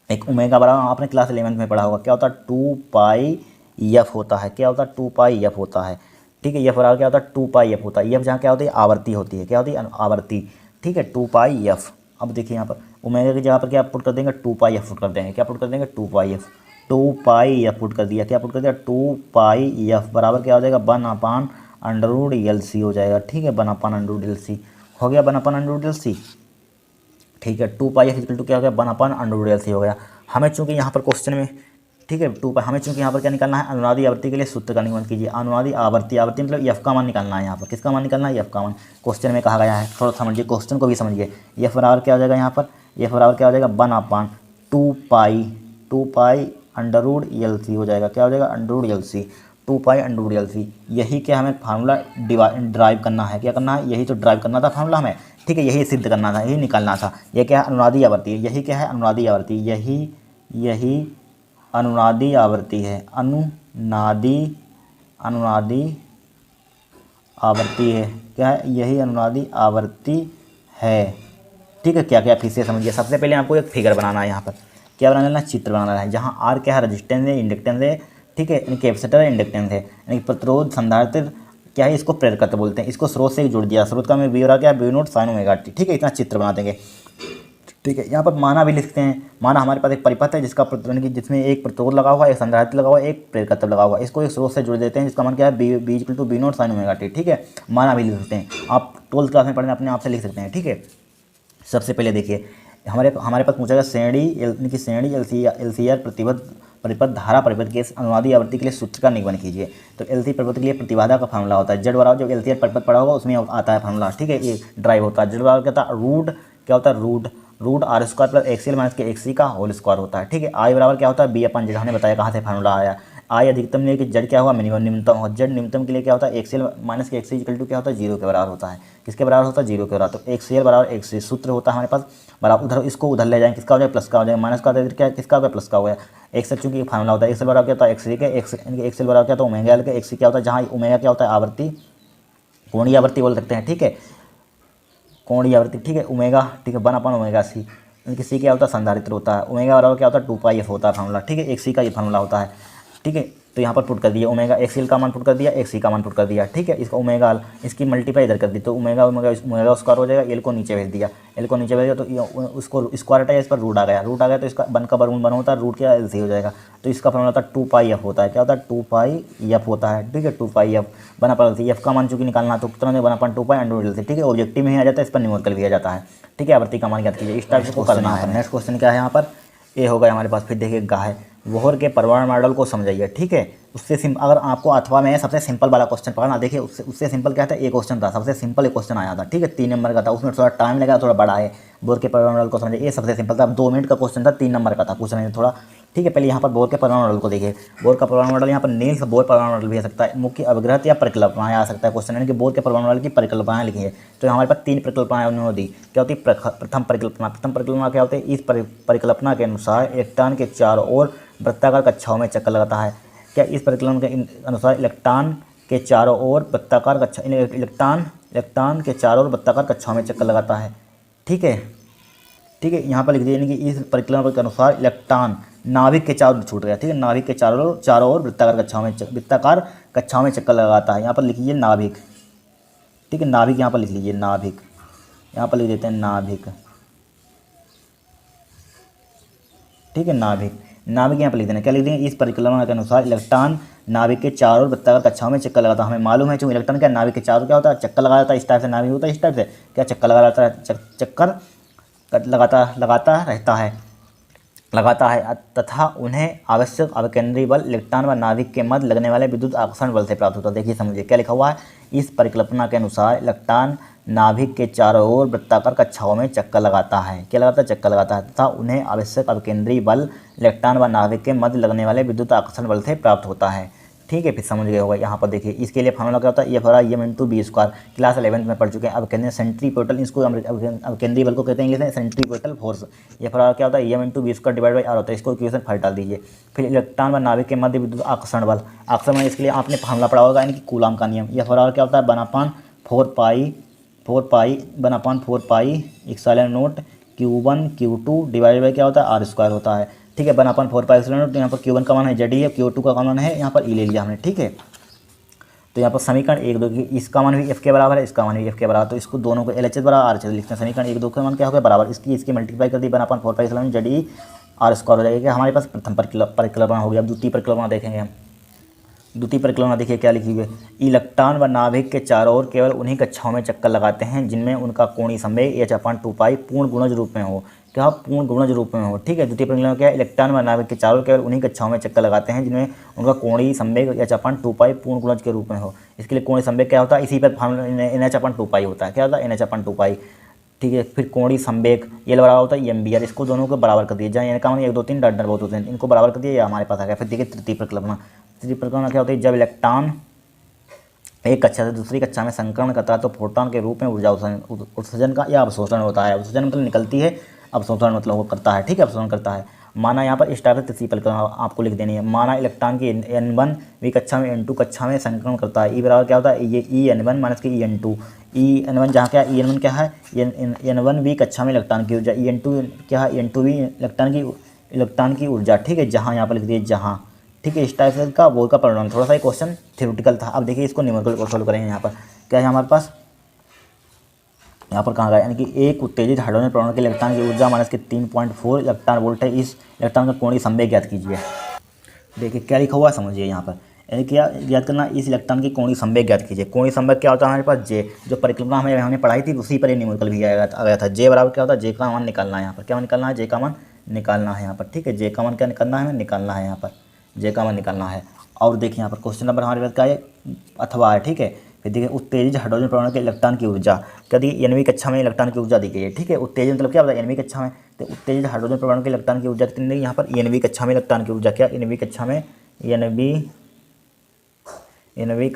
Speaker 1: एक ओमेगा बराबर आपने क्लास 11 में पढ़ा होगा क्या होता है 2πf होता है, क्या होता है 2πf होता है, ठीक है। एफ बराबर क्या होता है 2πf होता है, एफ जहाँ क्या होती है आवर्ती होती है, क्या होती है आवर्ती, ठीक है 2πf। अब देखिए यहाँ पर ओमेगा की जगह पर क्या पुट कर देंगे 2πf पुट कर देंगे, क्या पुट कर देंगे 2πf पुट कर दिया, क्या पुट कर दिया 2πf बराबर क्या हो जाएगा 1/, एल सी हो जाएगा, ठीक है 1/, एल सी हो गया 1/, एल सी, ठीक है 2πf इक्वल टू क्या हो गया 1/, एल सी हो गया। हमें चूँकि यहाँ पर क्वेश्चन में, ठीक है हमें चूँकि यहाँ पर क्या निकालना है अनुनादी आवृत्ति के लिए सूत्र का निगमन कीजिए। अनुनादी आवृत्ति मतलब एफ का मान निकालना है, यहाँ पर किसका मान निकालना है एफ का मान, क्वेश्चन में कहा गया है, थोड़ा समझिए क्वेश्चन को भी समझिए। एफ बराबर क्या हो जाएगा यहाँ पर एफ बराबर क्या हो जाएगा 1/2π एल सी हो जाएगा, क्या हो जाएगा एल सी 2π एल सी। यही क्या हमें फार्मूला ड्राइव करना है, क्या करना है यही तो ड्राइव करना था फार्मूला हमें, ठीक है यही सिद्ध करना था, यही निकालना था। यह क्या है अनुनादी आवृत्ति, यही क्या है अनुनादी आवृत्ति, यही अनुनादी आवृत्ति है, अनुनादी आवृत्ति है, क्या है यही अनुनादी आवृत्ति है, ठीक है। क्या क्या फिर से समझिए, सबसे पहले आपको एक फिगर बनाना है, यहाँ पर क्या बनाना है चित्र बनाना है, जहाँ आर क्या है रेजिस्टेंस है इंडक्टेंस है, ठीक है यानी कैपेसिटर इंडक्टेंस है यानी प्रतिरोध संधारित्र क्या है इसको प्रेरकत्व बोलते हैं। इसको स्रोत से जोड़ दिया, स्रोत का में बी हो रहा क्या B naught sine omega T, ठीक है इतना चित्र बना देंगे, ठीक है। यहाँ पर माना भी लिखते हैं, माना हमारे पास एक परिपथ है जिसका प्रतिरोध की जिसमें एक प्रतिरोध लगा हुआ है, एक संधारित्र लगा हुआ है, एक प्रेरकत्व लगा हुआ है, इसको एक स्रोत से जोड़ देते हैं जिसका मान क्या है B equal to B naught sine omega T, ठीक है माना भी लिख सकते हैं, आप 12th क्लास में पढ़ने अपने आप से लिख सकते हैं, ठीक है। सबसे पहले देखिए हमारे पास पूछा गया श्रेणी एल सी आर परिपथ धारा परिपथ के अनुनादी आवृत्ति के लिए सूत्र का निगमन कीजिए। तो एल सी परिपथ के लिए प्रतिबाधा का फार्मूला होता है जेड बराबर, जो एल सी आर परिपथ पढ़ा होगा उसमें आता है फार्मूला, ठीक है ये ड्राइव होता है। जेड बराबर क्या होता है root R square plus X L minus के एक्स सी का होल स्क्वायर होता है, ठीक है। आई बराबर क्या होता है बी अपन जेड, हमने बताया कहाँ से फार्मूला आया। आई अधिकतम लिए कि जेड क्या हुआ मिनिमम न्यूनतम हो, जेड न्यूनतम के लिए क्या होता है एक्स एल माइनस के एक्स सी इक्वल टू क्या होता है 0 के बराबर होता है, किसके बराबर होता है 0 के बराबर। तो एक्स एल बराबर एक्स सी सूत्र होता है हमारे पास बराबर, उधर इसको उधर ले जाएंगे किसका हो जाएगा प्लस का हो जाएगा, माइनस का क्या किसका हो गया प्लस का हो गया। एक्स एल चूँकि फार्मूला होता है एक्स एल बराबर क्या होता है एक्स सी के एक्स एल बराबर क्या होता है ओमेगा एल के, एक्स सी क्या होता है जहाँ ओमेगा क्या होता है आवृत्ति कोणीय आवृत्ति बोल सकते हैं, ठीक है कोणीय आवृत्ति, ठीक है ओमेगा, ठीक है 1/, ओमेगा सी, इनकी सी क्या होता है संधारित्र होता है। ओमेगा बराबर क्या होता है 2πf होता है फार्मूला, ठीक है एक सी का ये फार्मूला होता है, ठीक है। तो यहाँ पर पुट कर दिया ओमेगा एक्स एल का मान पुट कर दिया, एक्स सी का मान पुट कर दिया, ठीक है। इसका ओमेगा इसकी मल्टीप्लाई इधर कर दी तो ओमेगा स्क्वायर हो जाएगा, एल को नीचे भेज दिया, तो उसको स्क्वायर हटाया इस पर रूट आ गया तो इसका 1 का वर्गमूल 1 होता है, रूट क्या एल सी हो जाएगा। तो इसका फार्मूला होता है 2πf होता है, क्या होता है 2πf होता है, ठीक है 2πf 1/, एफ का मान चूँकि निकालना तो कितना 1/2π, ठीक है ऑब्जेक्टिव में ही आ जाता है, इस पर न्यूमेरिकल भी आ जाता है, ठीक है आवृत्ति का मान याद कीजिए। इस टाइप से करना है। नेक्स्ट क्वेश्चन क्या है यहाँ पर ए होगा हमारे पास, फिर देखिए गा है वोहर के परमाणु मॉडल को समझाइए, ठीक है उससे अगर आपको अथवा में सबसे सिंपल वाला क्वेश्चन पढ़ना, देखिए उससे सिंपल क्या था, एक क्वेश्चन था, सबसे सिंपल एक क्वेश्चन आया था, ठीक है, 3 नंबर का था, उसमें थोड़ा टाइम लगा, थोड़ा बड़ा है, बोर के परमाणु मॉडल को समझे, ये सबसे सिंपल था, 2 मिनट का क्वेश्चन था, 3 नंबर का था, पूछ रहे हैं थोड़ा, ठीक है। पहले यहाँ पर बोर के परमाणु मॉडल को देखिए, बोर का परमाणु मॉडल, यहाँ पर नील्स बोर परमाणु मॉडल भी आ सकता है, मुख्य अवग्रह या परिकल्पनाएं आ सकता है क्वेश्चन, यानी कि बोर के परमाणु मॉडल की परिकल्पनाएं लिखी है। तो हमारे पास 3 परिकल्पनाएं उन्होंने दी, क्या होती है, प्रथम परिकल्पना क्या होती है, इस परिकल्पना के अनुसार इलेक्ट्रॉन के चारों ओर वृत्ताकार कक्षाओं में चक्कर लगाता है। क्या इस परिकल्पना के अनुसार इलेक्ट्रॉन के चारों ओर वृत्ताकार कक्षा, इलेक्ट्रॉन के चारों ओर वृत्ताकार कक्षाओं में चक्कर लगाता है, ठीक है, ठीक है। यहाँ पर लिख दीजिए कि इस परिकल्पना के अनुसार इलेक्ट्रॉन नाभिक के चारों ओर छूट गया, ठीक है, नाभिक के चारों ओर वृत्ताकार कक्षाओं में चक्कर लगाता है। यहाँ पर लिख लीजिए नाभिक, ठीक है, नाभिक यहाँ पर लिख लीजिए, नाभिक यहाँ पर लिख देते हैं नाभिक, ठीक है, नाभिक यहाँ पर लिख देना, क्या लिख देंगे, इस परिकल्पना के अनुसार इलेक्ट्रॉन नाभिक के चारों ओर वृत्ताकार कक्षाओं में चक्कर लगाता है। हमें मालूम है चूँकि इलेक्ट्रॉन क्या नाभिक के चारों क्या होता है, चक्कर लगा जाता है, इस टाइप से नाभिक होता है, इस टाइप से क्या चक्कर चक्कर लगाता है तथा उन्हें आवश्यक अवकेंद्री बल इलेक्ट्रॉन व नाभिक के मध्य लगने वाले विद्युत आकर्षण बल से प्राप्त होता है। देखिए समझिए क्या लिखा हुआ है, इस परिकल्पना के अनुसार इलेक्ट्रॉन नाभिक के चारों ओर वृत्ताकार कक्षाओं में चक्कर लगाता है, क्या लगाता है, चक्कर लगाता है तथा उन्हें आवश्यक अवकेंद्री बल इलेक्ट्रॉन व नाभिक के मध्य लगने वाले विद्युत आकर्षण बल से प्राप्त होता है, ठीक है। फिर समझ गए होगा। यहाँ पर देखिए इसके लिए फार्मूला क्या होता है, ये formula M into B square, class 11th में पढ़ चुके हैं। अब कहते हैं सेंट्रीपिटल, इसको अवकेंद्री बल को कहते हैं इंग्लिश में सेंट्रीपिटल फोर्स। ये फॉर्मूला क्या होता है, M into B square divide by R होता है, इसको इक्वेशन 5 डाल दीजिए। फिर इलेक्ट्रॉन व नाभिक के मध्य विद्युत आकर्षण बल, इसके लिए आपने फार्मूला पढ़ा होगा, यानी कि कूलाम का नियम। यह फॉर्मूला क्या होता है, 1/4 pi epsilon naught Q1 Q2 divide by क्या होता है, आर स्क्वायर होता है, ठीक है, 1/4 पाई इप्सिलॉन नॉट। यहाँ पर Q1 का मान है जेड है, Q2 का मान है यहाँ पर ई ले लिया हमने, ठीक है। तो यहाँ पर समीकरण 1, 2 की इसका मान भी एफ के बराबर है, इसका मान भी एफ के बराबर, तो इसको दोनों को LHS बराबर RHS लिखते हैं। समीकरण 1, 2 का मान क्या हो गया, बराबर, इसकी मल्टीप्लाई कर दी 1/4 pi epsilon Z E R square हो जाएगा। हमारे पास प्रथम परिकल्पना हो गया। अब द्वितीय परिकल्पना देखेंगे हम। द्वितीय परिकल्पना देखिए क्या लिखी हुई है, इलेक्ट्रॉन व नाभिक के चारों ओर केवल उन्हीं कक्षाओं में चक्कर लगाते हैं जिनमें उनका कोणीय संवेग h/2 पाई पूर्ण गुणज रूप में हो, क्या पूर्ण गुणज रूप में हो, ठीक है। द्वितीय परिकल्पना क्या है, इलेक्ट्रॉन व नाभिक के चारों ओर केवल उन्हीं कक्षाओं में चक्कर लगाते हैं जिनमें उनका कोणीय संवेग h/2 पाई पूर्ण गुणज के रूप में हो। इसके लिए कोणीय संवेग क्या होता है, इसी पर NH/2 पाई होता है, क्या होता है, NH/2 पाई, ठीक है। फिर कोणीय संवेग ये बराबर होता है MBR, इसको दोनों को बराबर कर दिए जाए, यानी का 1, 2, 3 डॉट बहुत होते हैं, इनको बराबर कर दिए, या हमारे पास आ गया। फिर देखिए तृतीय परिकल्पना क्या होती है, जब इलेक्ट्रॉन एक कक्षा से दूसरी कक्षा में संक्रमण करता है तो फोटोन के रूप में ऊर्जा उत्सर्जन का या अवशोषण होता है। अवशोषण मतलब निकलती है, अवशोषण मतलब वो करता है, ठीक है, अवशोषण करता है। माना यहाँ पर इस टाइप से तृतीय परिकल्पना आपको लिख देनी है। माना इलेक्ट्रॉन की N1 कक्षा में N2 कक्षा में संक्रमण करता है, ई बराबर क्या होता है, ये EN1 माइनस के EN2, EN1 जहाँ क्या EN1 क्या है, N1 कक्षा में इलेक्ट्रॉन की ऊर्जा, EN2 क्या है, EN2 इलेक्ट्रॉन की ऊर्जा, ठीक है, जहाँ यहाँ पर लिख दिए जहाँ, ठीक है। इस टाइप से का बोर का परिणाम, थोड़ा सा क्वेश्चन थ्योरेटिकल था। अब देखिए इसको न्यूमेरिकल सोल्व करेंगे। यहाँ पर क्या है हमारे पास, यहाँ पर कहाँ गया, यानी कि एक उत्तेजित हाइड्रोजन परमाणु के इलेक्ट्रॉन की ऊर्जा माइनस के 3.4 इलेक्ट्रॉन वोल्ट है। इस इलेक्ट्रॉन का कोणीय संवेग ज्ञात कीजिए। देखिए क्या लिखा हुआ है, समझिए यहाँ पर, यानी क्या ज्ञात करना, इस इलेक्ट्रॉन की कोणीय संवेग ज्ञात कीजिए। कोणीय संवेग क्या होता है हमारे पास, जे, जो परिकल्पना हमने पढ़ाई थी उसी पर ये न्यूमेरिकल भी आ गया था। जे बराबर क्या होता है, जे का मान निकालना है, यहाँ पर क्या निकालना है, जे का मान निकालना है यहाँ पर, ठीक है। जे का मान क्या निकालना है, हमें निकालना है यहाँ पर, जे का मान निकालना है। और देखिए यहाँ पर क्वेश्चन नंबर हमारे पास क्या है, अथवा है, ठीक है। फिर देखिए उत्तेजित हाइड्रोजन परमाणु के इलेक्ट्रॉन की ऊर्जा क्या दी, Nवीं कक्षा में इलेक्ट्रॉन की ऊर्जा दी गई है, ठीक है। उत्तेजित मतलब क्या होता है, Nवीं कक्षा में, तो उत्तेजित हाइड्रोजन परमाणु के इलेक्ट्रॉन की ऊर्जा कितनी दी यहाँ पर, Nवीं कक्षा में इलेक्ट्रॉन की ऊर्जा, क्या Nवीं कक्षा में, Nवीं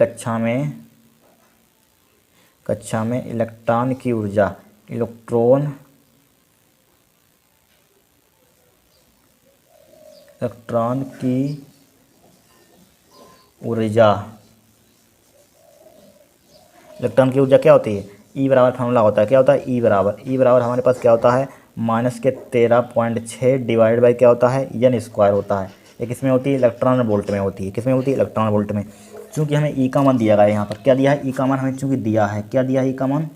Speaker 1: कक्षा में इलेक्ट्रॉन की ऊर्जा, इलेक्ट्रॉन की ऊर्जा, इलेक्ट्रॉन की ऊर्जा क्या होती है, ई बराबर फार्मूला होता है, क्या होता है, ई बराबर हमारे पास क्या होता है, माइनस के 13.6 डिवाइड बाई क्या होता है, एन स्क्वायर होता है। ये किस में होती है, इलेक्ट्रॉन वोल्ट में होती है, किस में होती है, इलेक्ट्रॉन वोल्ट में। चूँकि हमें ई का मान दिया गया है, यहाँ पर क्या दिया है, ई का मान हमें चूँकि दिया है, क्या दिया है, ई का मान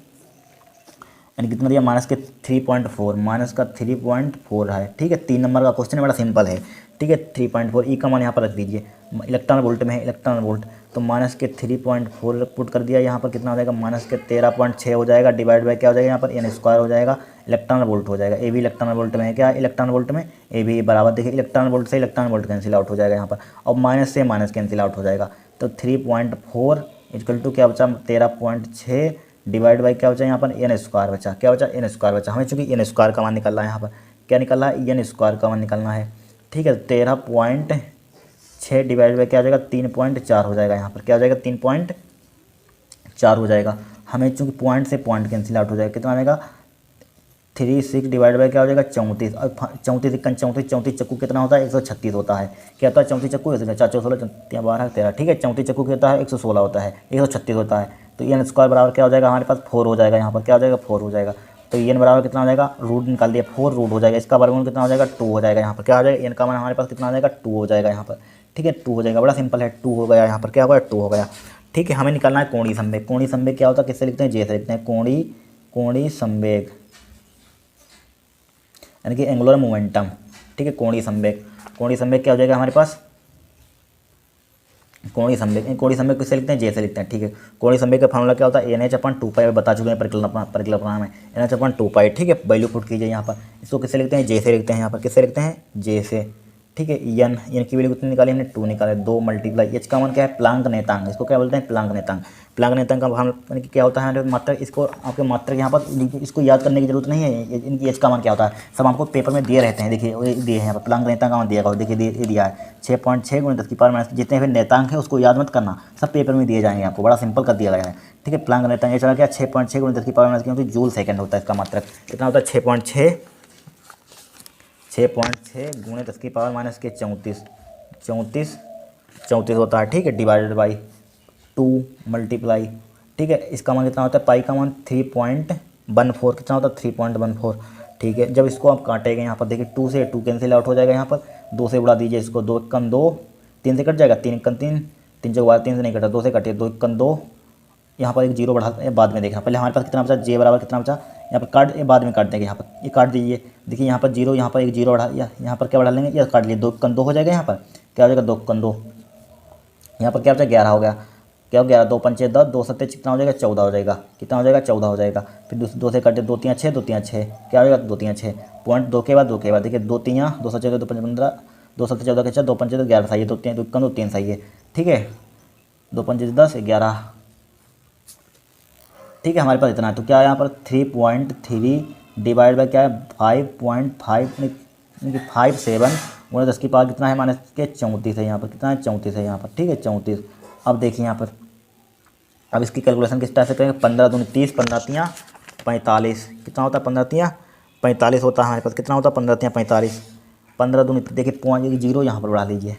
Speaker 1: यानी कितना दिया, माइनस के 3.4, माइनस का 3.4 है, ठीक है। 3 नंबर का क्वेश्चन है, बड़ा सिंपल है, ठीक है। 3.4 ई का मान यहाँ पर रख दीजिए, इलेक्ट्रॉन वोल्ट में है, इलेक्ट्रॉन वोल्ट, तो माइनस के 3.4 पुट कर दिया, यहाँ पर कितना हो जाएगा माइनस के 13.6 हो जाएगा, डिवाइड बाय क्या हो जाएगा यहाँ पर एन स्क्वायर हो जाएगा, इलेक्ट्रॉन वोल्ट हो जाएगा। ए भी इलेक्ट्रॉन वोल्ट में है, क्या इलेक्ट्रॉन वोल्ट में ए भी बराबर, देखिए इलेक्ट्रॉन वोल्ट से इलेक्ट्रॉन वोल्ट कैंसिल आउट हो जाएगा यहाँ पर, और माइनस से माइनस कैंसिल आउट हो जाएगा। तो 3.4 इक्वल टू क्या बचा 13.6 डिवाइड बाई क्या बचा यहाँ पर एन स्क्वायर बचा, क्या बचा एन स्क्वायर बचा। हमें चूँकि एन स्क्वायर का मान निकलना है, यहाँ पर क्या निकलना है एन स्क्वायर का मान निकलना है, ठीक है। 13.6 डिवाइड बाई क्या हो जाएगा 3.4 हो जाएगा, यहाँ पर क्या हो जाएगा 3.4 हो जाएगा। हमें चूँकि पॉइंट से पॉइंट कैंसिल आउट हो जाएगा, कितना आएगा 36 डिवाइड बाई क्या हो जाएगा 34, और 34 इक्कन 34 चक्कू कितना होता है 136 होता है, क्या होता है 34 चक्कू 4 16 12 13, ठीक है 34 चक्कू क्या होता है 116 होता है, 136 होता है। तो एन स्क्वायर बराबर क्या हो जाएगा हमारे पास 4 हो जाएगा, यहाँ पर क्या हो जाएगा 4 हो जाएगा। तो एन बराबर कितना हो जाएगा रूट निकाल दिया 4 रूट हो जाएगा, इसका वर्गमूल कितना हो जाएगा 2 हो जाएगा, यहाँ पर क्या हो जाएगा एन का मान हमारे पास कितना हो जाएगा 2 हो जाएगा यहाँ पर, ठीक है 2 हो जाएगा, बड़ा सिंपल है 2 हो गया, यहाँ पर क्या हो गया 2 हो गया, ठीक है। हमें निकालना है कोणीय संवेग। कोणीय संवेग क्या होता है किससे लिखते हैं जे से लिखते हैं, कोणीय संवेग यानी कि एंगुलर मोमेंटम, ठीक है कोणीय संवेग। कोणीय संवेग क्या हो जाएगा हमारे पास कोणीय संवेग किससे लिखते हैं जे से लिखते हैं, ठीक है। कोणीय संवेग का फॉर्मूला क्या होता है एन एच अपन 2 बता चुके हैं परिकल्पना में, एन एच अपन 2 ठीक है। वैल्यू पुट कीजिए यहाँ पर, इसको किससे लिखते हैं जे से लिखते हैं, यहाँ पर किससे लिखते हैं जे से, ठीक है। एन की वैल्यू कितनी निकाली हमने 2 निकाले, 2 मल्टीप्लाई एच का मान क्या है प्लांक नेतांक, इसको क्या बोलते हैं प्लांक नेतांक। प्लांक नेतांक का यानी कि क्या होता है मात्रक, इसको आपके मात्रक यहाँ पर इसको याद करने की जरूरत नहीं है, इनकी एच का मान क्या होता है सब आपको पेपर में दिए रहते हैं, देखिए दिए हैं यहाँ पर प्लांक नेतांक का मान दिया गया, देखिए दिया है 6.6 × 10⁻⁻, जितने भी नेतांक है उसको याद मत करना, सब पेपर में दिए जाएंगे आपको, बड़ा सिंपल कर दिया गया है, ठीक है। प्लांक नेतांक ये चला क्या 6.6 × 10⁻⁻, क्योंकि जूल सेकंड होता है इसका मात्रक, कितना होता है 6.6 × 10⁻⁻34 34 होता है, ठीक है। डिवाइडेड बाई 2 मल्टीप्लाई, ठीक है। इसका मान कितना होता है पाई का मान 3.14, कितना होता है 3.14, ठीक है। जब इसको आप काटेंगे यहाँ पर देखिए 2 से 2 कैंसिल आउट हो जाएगा, यहाँ पर 2 से उड़ा दीजिए इसको, 2 1 2 3 से कट जाएगा, 3 1 3 3 से 3 से नहीं कटा, 2 से कटिए 2 1 2, यहाँ पर एक जीरो बढ़ा बाद में देखना, पहले हमारे पास कितना बचा जे बराबर कितना बचा, यहाँ पर काट बाद में काट देंगे, यहाँ पर ये काट दीजिए, देखिए यहाँ पर जीरो, यहाँ पर एक जीरो बढ़ा, यहाँ पर क्या बढ़ा लेंगे या काट लिए 2 1 2 हो जाएगा, यहाँ पर क्या हो जाएगा 2 1 2, यहाँ पर क्या बचा 11 हो गया, क्या हो गया 2 5 10 2 7 कितना हो जाएगा 14 हो जाएगा, कितना हो जाएगा 14 हो जाएगा। फिर 2 से काटे 2 3 6 2 3 6 क्या हो जाएगा 2 3 6 पॉइंट 2 के बाद देखिए 2 3 2 7 2 5 15 2 7 14 के 2 5 11 सही है, 2 3 2 2 3 सही है, ठीक है 2 5 10 11, ठीक है। हमारे पास इतना है, तो क्या है यहाँ पर 3.3 डिवाइड बाई क्या है 5.57 × 10⁻⁻ कितना है माइनस के 34 है, यहाँ पर कितना है 34 है यहाँ पर, ठीक है 34। अब देखिए यहाँ पर, अब इसकी कैलकुलेशन किस तरह से करेंगे, 15 दूनी 30 15 तियाँ 45, कितना होता है 15 तियाँ 45 होता है हमारे पास, कितना होता है 15 तियाँ 45, 15 दूनी देखिए पॉइंट जीरो यहाँ पर बढ़ा लीजिए,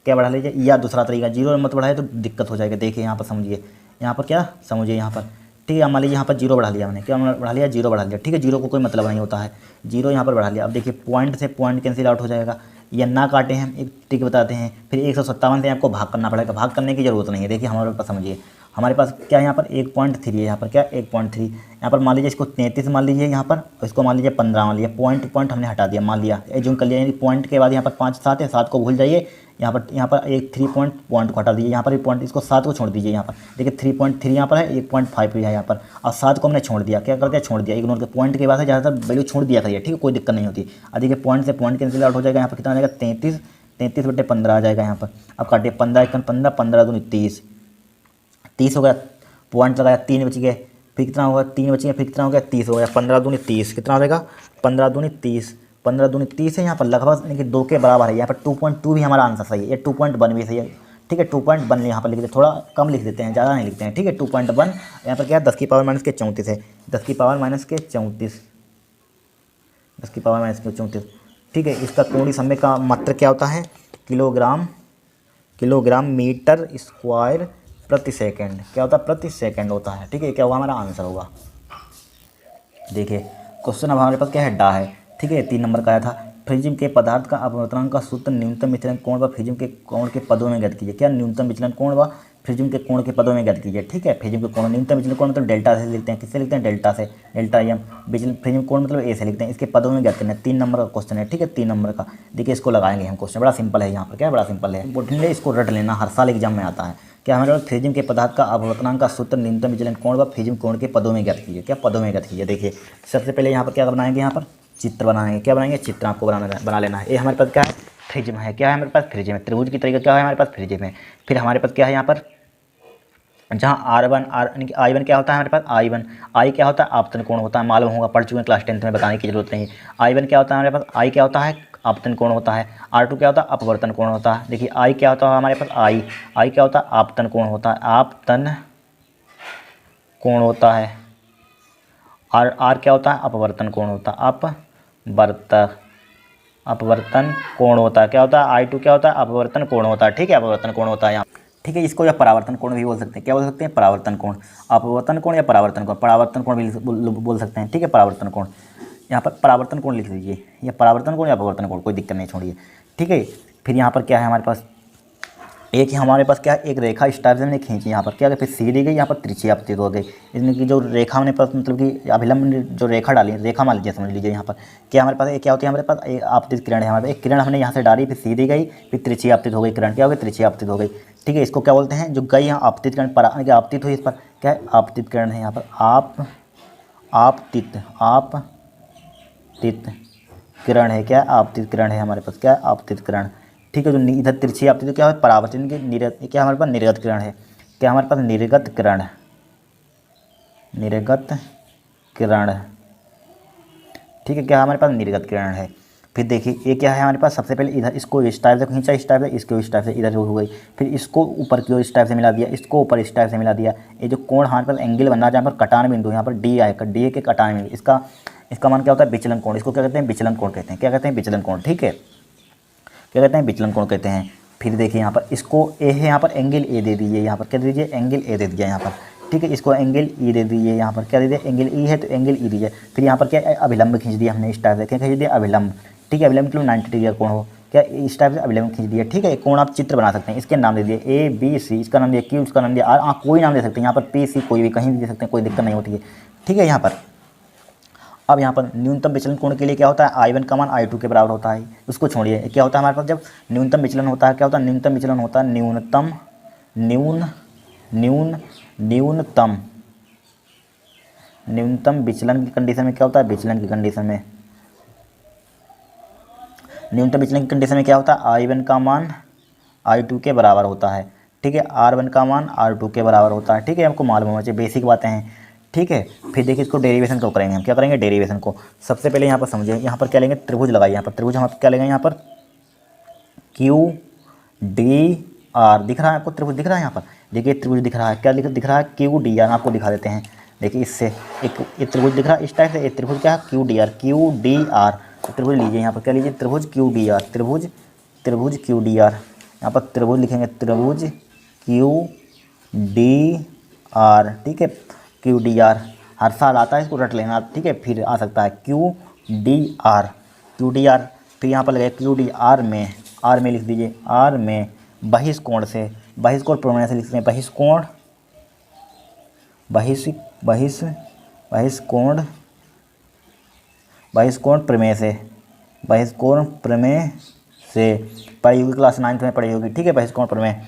Speaker 1: क्या बढ़ा लीजिए, या दूसरा तरीका जीरो मत बढ़ाए तो दिक्कत हो जाएगा, देखिए यहाँ पर समझिए, यहाँ पर क्या समझिए यहाँ पर, ठीक है। मान लीजिए यहाँ पर जीरो बढ़ा लिया मैंने, क्या बढ़ा लिया जीरो बढ़ा लिया, ठीक है। जीरो को कोई मतलब नहीं होता है, जीरो यहाँ पर बढ़ा लिया। अब देखिए पॉइंट से पॉइंट कैंसिल आउट हो जाएगा, या ना काटे हम एक ट्रिक बताते हैं, फिर 157 से आपको भाग करना पड़ेगा, भाग करने की ज़रूरत नहीं है। देखिए हमारे पास समझिए, हमारे पास क्या है यहाँ पर 1.3 है, यहाँ पर क्या 1.3, यहाँ पर मान लीजिए इसको 33 मान लीजिए, यहाँ पर इसको मान लीजिए 15 मान लिया, पॉइंट हमने हटा दिया, मान लिया एज्यूम कर लिया, यानी पॉइंट के बाद यहाँ पर 5 7 है, 7 को भूल जाइए, यहाँ पर एक 3 पॉइंट को हटा दीजिए, यहाँ पर एक पॉइंट इसको 7 को छोड़ दीजिए, यहाँ पर देखिए 3.3 यहाँ पर है, 1.5 है यहाँ पर, और 7 को हमने छोड़ दिया, क्या कर दिया छोड़ दिया, इग्नोर के पॉइंट के बाद है ज़्यादातर वैल्यू छोड़ दिया करिए, ठीक है कोई दिक्कत नहीं होती। अब देखिए पॉइंट से पॉइंट कैंसिल आउट हो जाएगा, यहाँ पर कितना आ जाएगा 33/15 आ जाएगा यहाँ पर। अब काटिए 15 1 15 15 दूनी 30 हो गया, पॉइंट लगाया 3 बच गए, फिर कितना होगा 3 बच गए, फिर कितना हो गया 30 हो गया, 15 दूनी 30 कितना हो जाएगा 15 दूनी 30 है यहाँ पर लगभग, यानी कि 2 के बराबर है, यहाँ पर 2.2 भी हमारा आंसर सही है, ये 2.1 भी सही है, ठीक है 2.1 यहाँ पर लिख देते, थोड़ा कम लिख देते हैं, ज़्यादा नहीं लिखते हैं, ठीक है 2.1 यहाँ पर क्या है 10⁻⁻34 है, 10⁻⁻34 10⁻⁻34, ठीक है। इसका कोणीय संवेग का मात्रक क्या होता है किलोग्राम मीटर स्क्वायर प्रति सेकंड, क्या होता है प्रति सेकंड होता है, ठीक है। क्या हुआ हमारा आंसर होगा, देखिए क्वेश्चन अब हमारे पास क्या है डा है, ठीक है 3 नंबर का आया था। फ्रिज्म के पदार्थ का अपवर्तनांक का सूत्र न्यूनतम विचलन कोण व फ्रिज्म के कोण के पदों में ज्ञात कीजिए, क्या न्यूनतम विचलन कोण व फ्रिज्म के कोण के पदों में ज्ञात कीजिए, ठीक है। फ्रिज्म के कोण न्यूनतम विचलन कोण मतलब डेल्टा से लिखते हैं, किससे लिखते हैं डेल्टा से, डेल्टा एम, विचलन फ्रिज्म कोण मतलब ए से लिखते हैं, इसके पदों में ज्ञात करना है। 3 नंबर का क्वेश्चन है, ठीक है 3 नंबर का, देखिए इसको लगाएंगे हम क्वेश्चन, बड़ा सिंपल है यहाँ पर, क्या बड़ा सिंपल है, इंपॉर्टेंट है, इसको रट लेना, हर साल एग्जाम में आता है, क्या हमारे पास फ्रीजिंग के पदार्थ का अपवर्तनांक का सूत्र न्यूनतम विचलन कोण व फ्रीजिंग कोण के पदों में ज्ञात कीजिए। क्या पदों में ज्ञात कीजिए। देखिए सबसे पहले यहाँ पर क्या बनाएंगे, यहाँ पर चित्र बनाएंगे। क्या बनाएंगे, चित्र आपको बना लेना है। ये हमारे पास क्या है, फ्रिज्म है। क्या है हमारे पास, फ्रिज्म है। त्रिभुज की तरीका क्या है हमारे पास, फ्रिज्म है। फिर हमारे पास क्या है यहाँ पर, जहाँ R1 I1 क्या होता है हमारे पास, I क्या होता है, आपतन कोण होता है। मालूम होगा, पढ़ चुके हैं क्लास 10th में, बताने की जरूरत नहीं है। I1 क्या होता है हमारे पास, I क्या होता है, आपतन कोण होता है। R2 क्या होता है, अपवर्तन कोण होता है। देखिए I क्या होता है हमारे पास, I क्या होता है, आपतन कोण होता है। आपतन कोण होता है। R क्या होता है, अपवर्तन कोण होता है। अपवर्तन कोण होता है। क्या होता है, I2 क्या होता है, अपवर्तन कोण होता है। ठीक है, अपवर्तन कोण होता है यहाँ। ठीक है, इसको या परावर्तन कोण भी बोल सकते हैं। क्या बोल सकते हैं, परावर्तन कोण। अपवर्तन कोण या परावर्तन कोण, परावर्तन कोण भी बोल सकते हैं। ठीक है, परावर्तन कोण। यहाँ पर परावर्तन कोण लिख लीजिए, या परावर्तन कोण या अपवर्तन कोण, कोई दिक्कत नहीं, छोड़िए। ठीक है, फिर यहाँ पर क्या है हमारे पास, हमारे पास क्या है, एक रेखा इस टाइप से हमने खींची। यहाँ पर क्या है, फिर सीधी गई, यहाँ पर तिरछी आपतित हो गई। इसमें की जो रेखा हमने पास मतलब कि अभिलंब जो रेखा डाली, रेखा मान लीजिए, समझ लीजिए। यहाँ पर क्या हमारे पास एक क्या होती है, हमारे पास एक आपतित किरण है। हमारे पास एक किरण हमने यहाँ से डाली, फिर सीधी गई, फिर तिरछी आपतित हो गई। किरण क्या हो गई, तिरछी आपतित हो गई। ठीक है, इसको क्या बोलते हैं, जो गई यहाँ आपतित किरण पर आपतित हुई, इस पर क्या है, आपतित किरण है। यहाँ पर आपतित किरण है। क्या आपतित किरण है हमारे पास, क्या आपतित किरण। ठीक है, जो इधर तिरछी आपतित तो क्या है, परावर्तन की निर्गत, क्या हमारे पास निर्गत किरण है। क्या हमारे पास, निर्गत किरण। ठीक है, क्या हमारे पास निर्गत किरण है। फिर देखिए ये क्या है हमारे पास, सबसे पहले इधर इसको इस टाइप से खींचा, इस टाइप से, इसको इस टाइप से इधर हो गई। फिर इसको ऊपर की ओर इस टाइप से मिला दिया, इसको ऊपर इस टाइप से मिला दिया। ये जो कोण हमारे पास एंगल बन रहा है, जहाँ पर कटान बिंदु यहाँ पर डी आएगा, डी के कटान बिंदु, इसका मान क्या होता है, विचलन कोण। इसको क्या कहते हैं, विचलन कोण कहते हैं। क्या कहते हैं, विचलन कोण। ठीक है, क्या कहते हैं, विचलन कोण कहते हैं। फिर देखिए यहाँ पर इसको ए है, यहाँ पर एंगल ए दे दीजिए। यहाँ पर क्या दीजिए, एंगल ए दे दिया यहाँ पर। ठीक है, इसको एंगल ई दे दीजिए। यहाँ पर क्या दे दिया, एंगल ई है तो एंगल ई दीजिए। फिर यहाँ पर क्या अभिलंब खींच दिया हमने, इस टाइप से। क्या खींच दिया, अभिलंब। ठीक है, अभिलंब मतलब 90 डिग्री का कोण हो। क्या इस टाइप से अभिलंब खींच दिया। ठीक है, कोण आप चित्र बना सकते हैं। इसके नाम दे दिए ABC, इसका नाम दिया Q, इसका नाम दिया R। कोई नाम दे सकते हैं यहाँ पर, PC कोई भी कहीं भी दे सकते हैं, कोई दिक्कत नहीं होती है। ठीक है, यहाँ पर अब यहाँ पर न्यूनतम विचलन कोण के लिए क्या होता है, I1 का मान I2 के बराबर होता है। उसको छोड़िए, क्या होता है हमारे पास, जब न्यूनतम विचलन होता है, क्या होता है, न्यूनतम विचलन होता है, न्यूनतम विचलन की कंडीशन में क्या होता है, विचलन की कंडीशन में, न्यूनतम विचलन की कंडीशन में क्या होता है, I1 का मान I2 के बराबर होता है। ठीक है, R1 का मान R2 के बराबर होता है। ठीक है, आपको मालूम होना चाहिए, बेसिक बातें हैं। ठीक है, फिर देखिए इसको डेरिवेशन को करेंगे हम। क्या करेंगे, डेरिवेशन को। सबसे पहले यहाँ पर समझिए, यहाँ पर क्या लेंगे, त्रिभुज लगाइए। यहाँ पर त्रिभुज हम क्या लेंगे, यहाँ पर QDR दिख रहा है आपको, त्रिभुज दिख रहा है यहाँ पर। देखिए त्रिभुज दिख रहा है, क्या दिख रहा है, QDR। आपको दिखा देते हैं। देखिए इससे एक ये त्रिभुज दिख रहा है इस टाइप से, ये त्रिभुज क्या है, QDR। तो त्रिभुज लीजिए, यहाँ पर क्या लीजिए, त्रिभुज QDR, त्रिभुज QDR। यहाँ पर त्रिभुज लिखेंगे, त्रिभुज QDR। ठीक है, QDR हर साल आता है, इसको रट लेना। ठीक है, फिर आ सकता है QDR। फिर यहाँ पर लगेगा QDR में, R में लिख दीजिए, R में बहिष्कोण से, बहिष्कोण प्रमेय से लिखते हैं, बहिष्कोण प्रमेय से पढ़ी होगी, क्लास 9th में पढ़ी होगी। ठीक है, बहिष्कोण प्रमेय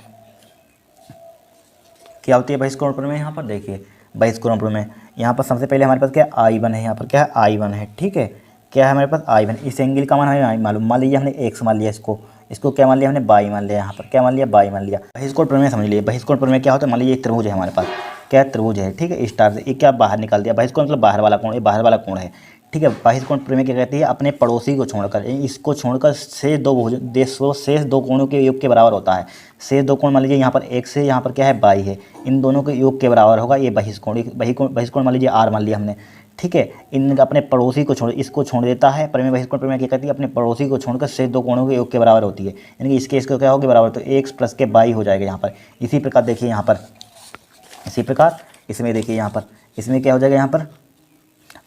Speaker 1: क्या होती है, बहिष्कोण प्रमेय। यहाँ पर देखिए बहिष्कोण प्रमेय, यहाँ पर सबसे पहले हमारे पास क्या I1 है, यहाँ पर क्या है, I1 है। ठीक है, क्या है हमारे पास, I1। इस एंगल का मान हमें मालूम, मान लीजिए हमने x मान लिया, इसको क्या मान लिया हमने, y मान लिया। यहाँ पर क्या मान लिया, y मान लिया। बहिष्कोण प्रमेय समझ लिए, बहिष्कोण प्रमेय क्या होता है, मान लीजिए एक त्रिभुज है हमारे पास, क्या त्रिभुज है। ठीक है, इस टाइप से, ये क्या बाहर निकाल दिया, बहिष्कोण मतलब बाहर वाला कोण, ये बाहर वाला कोण है। ठीक है, बहिष्कोण प्रमेय क्या कहती है, अपने पड़ोसी को छोड़कर, इसको छोड़कर शेष दो कोणों के योग के बराबर होता है। शेष दो कोण मान लीजिए यहाँ पर x है, यहाँ पर क्या है y है, इन दोनों के योग के बराबर होगा ये बहिष्कोण। बहिष्कोण मान लीजिए R मान लिया हमने। ठीक है, इन अपने पड़ोसी को इसको छोड़ देता है। प्रमेय बहिष्कोण प्रमेय क्या कहती है, अपने पड़ोसी को छोड़कर शेष दो कोणों के योग के बराबर होती है। यानी कि इसके क्या होगी, बराबर, तो x प्लस के y हो जाएगा यहाँ पर। इसी प्रकार देखिए यहाँ पर, इसी प्रकार इसमें देखिए यहाँ पर, इसमें क्या हो जाएगा यहाँ पर,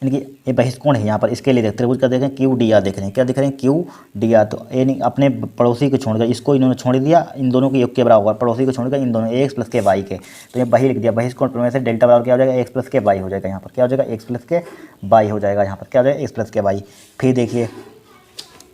Speaker 1: यानी कि ये बहिष्कोण है यहाँ पर। इसके लिए त्रिभुज का देखें, QDR देख रहे हैं, क्या देख रहे हैं, QDR। तो ये अपने पड़ोसी को छोड़कर, इसको इन्होंने छोड़ दिया, इन दोनों के योग के बराबर, पड़ोसी को छोड़कर इन दोनों x प्लस के y के। तो ये बही लिख दिया, बहिष्कोण प्रमेय से डेल्टा बराबर क्या हो जाएगा, x प्लस के y हो जाएगा। यहाँ पर क्या हो जाएगा, x प्लस के y हो जाएगा। यहाँ पर क्या हो जाएगा, x प्लस के y। फिर देखिए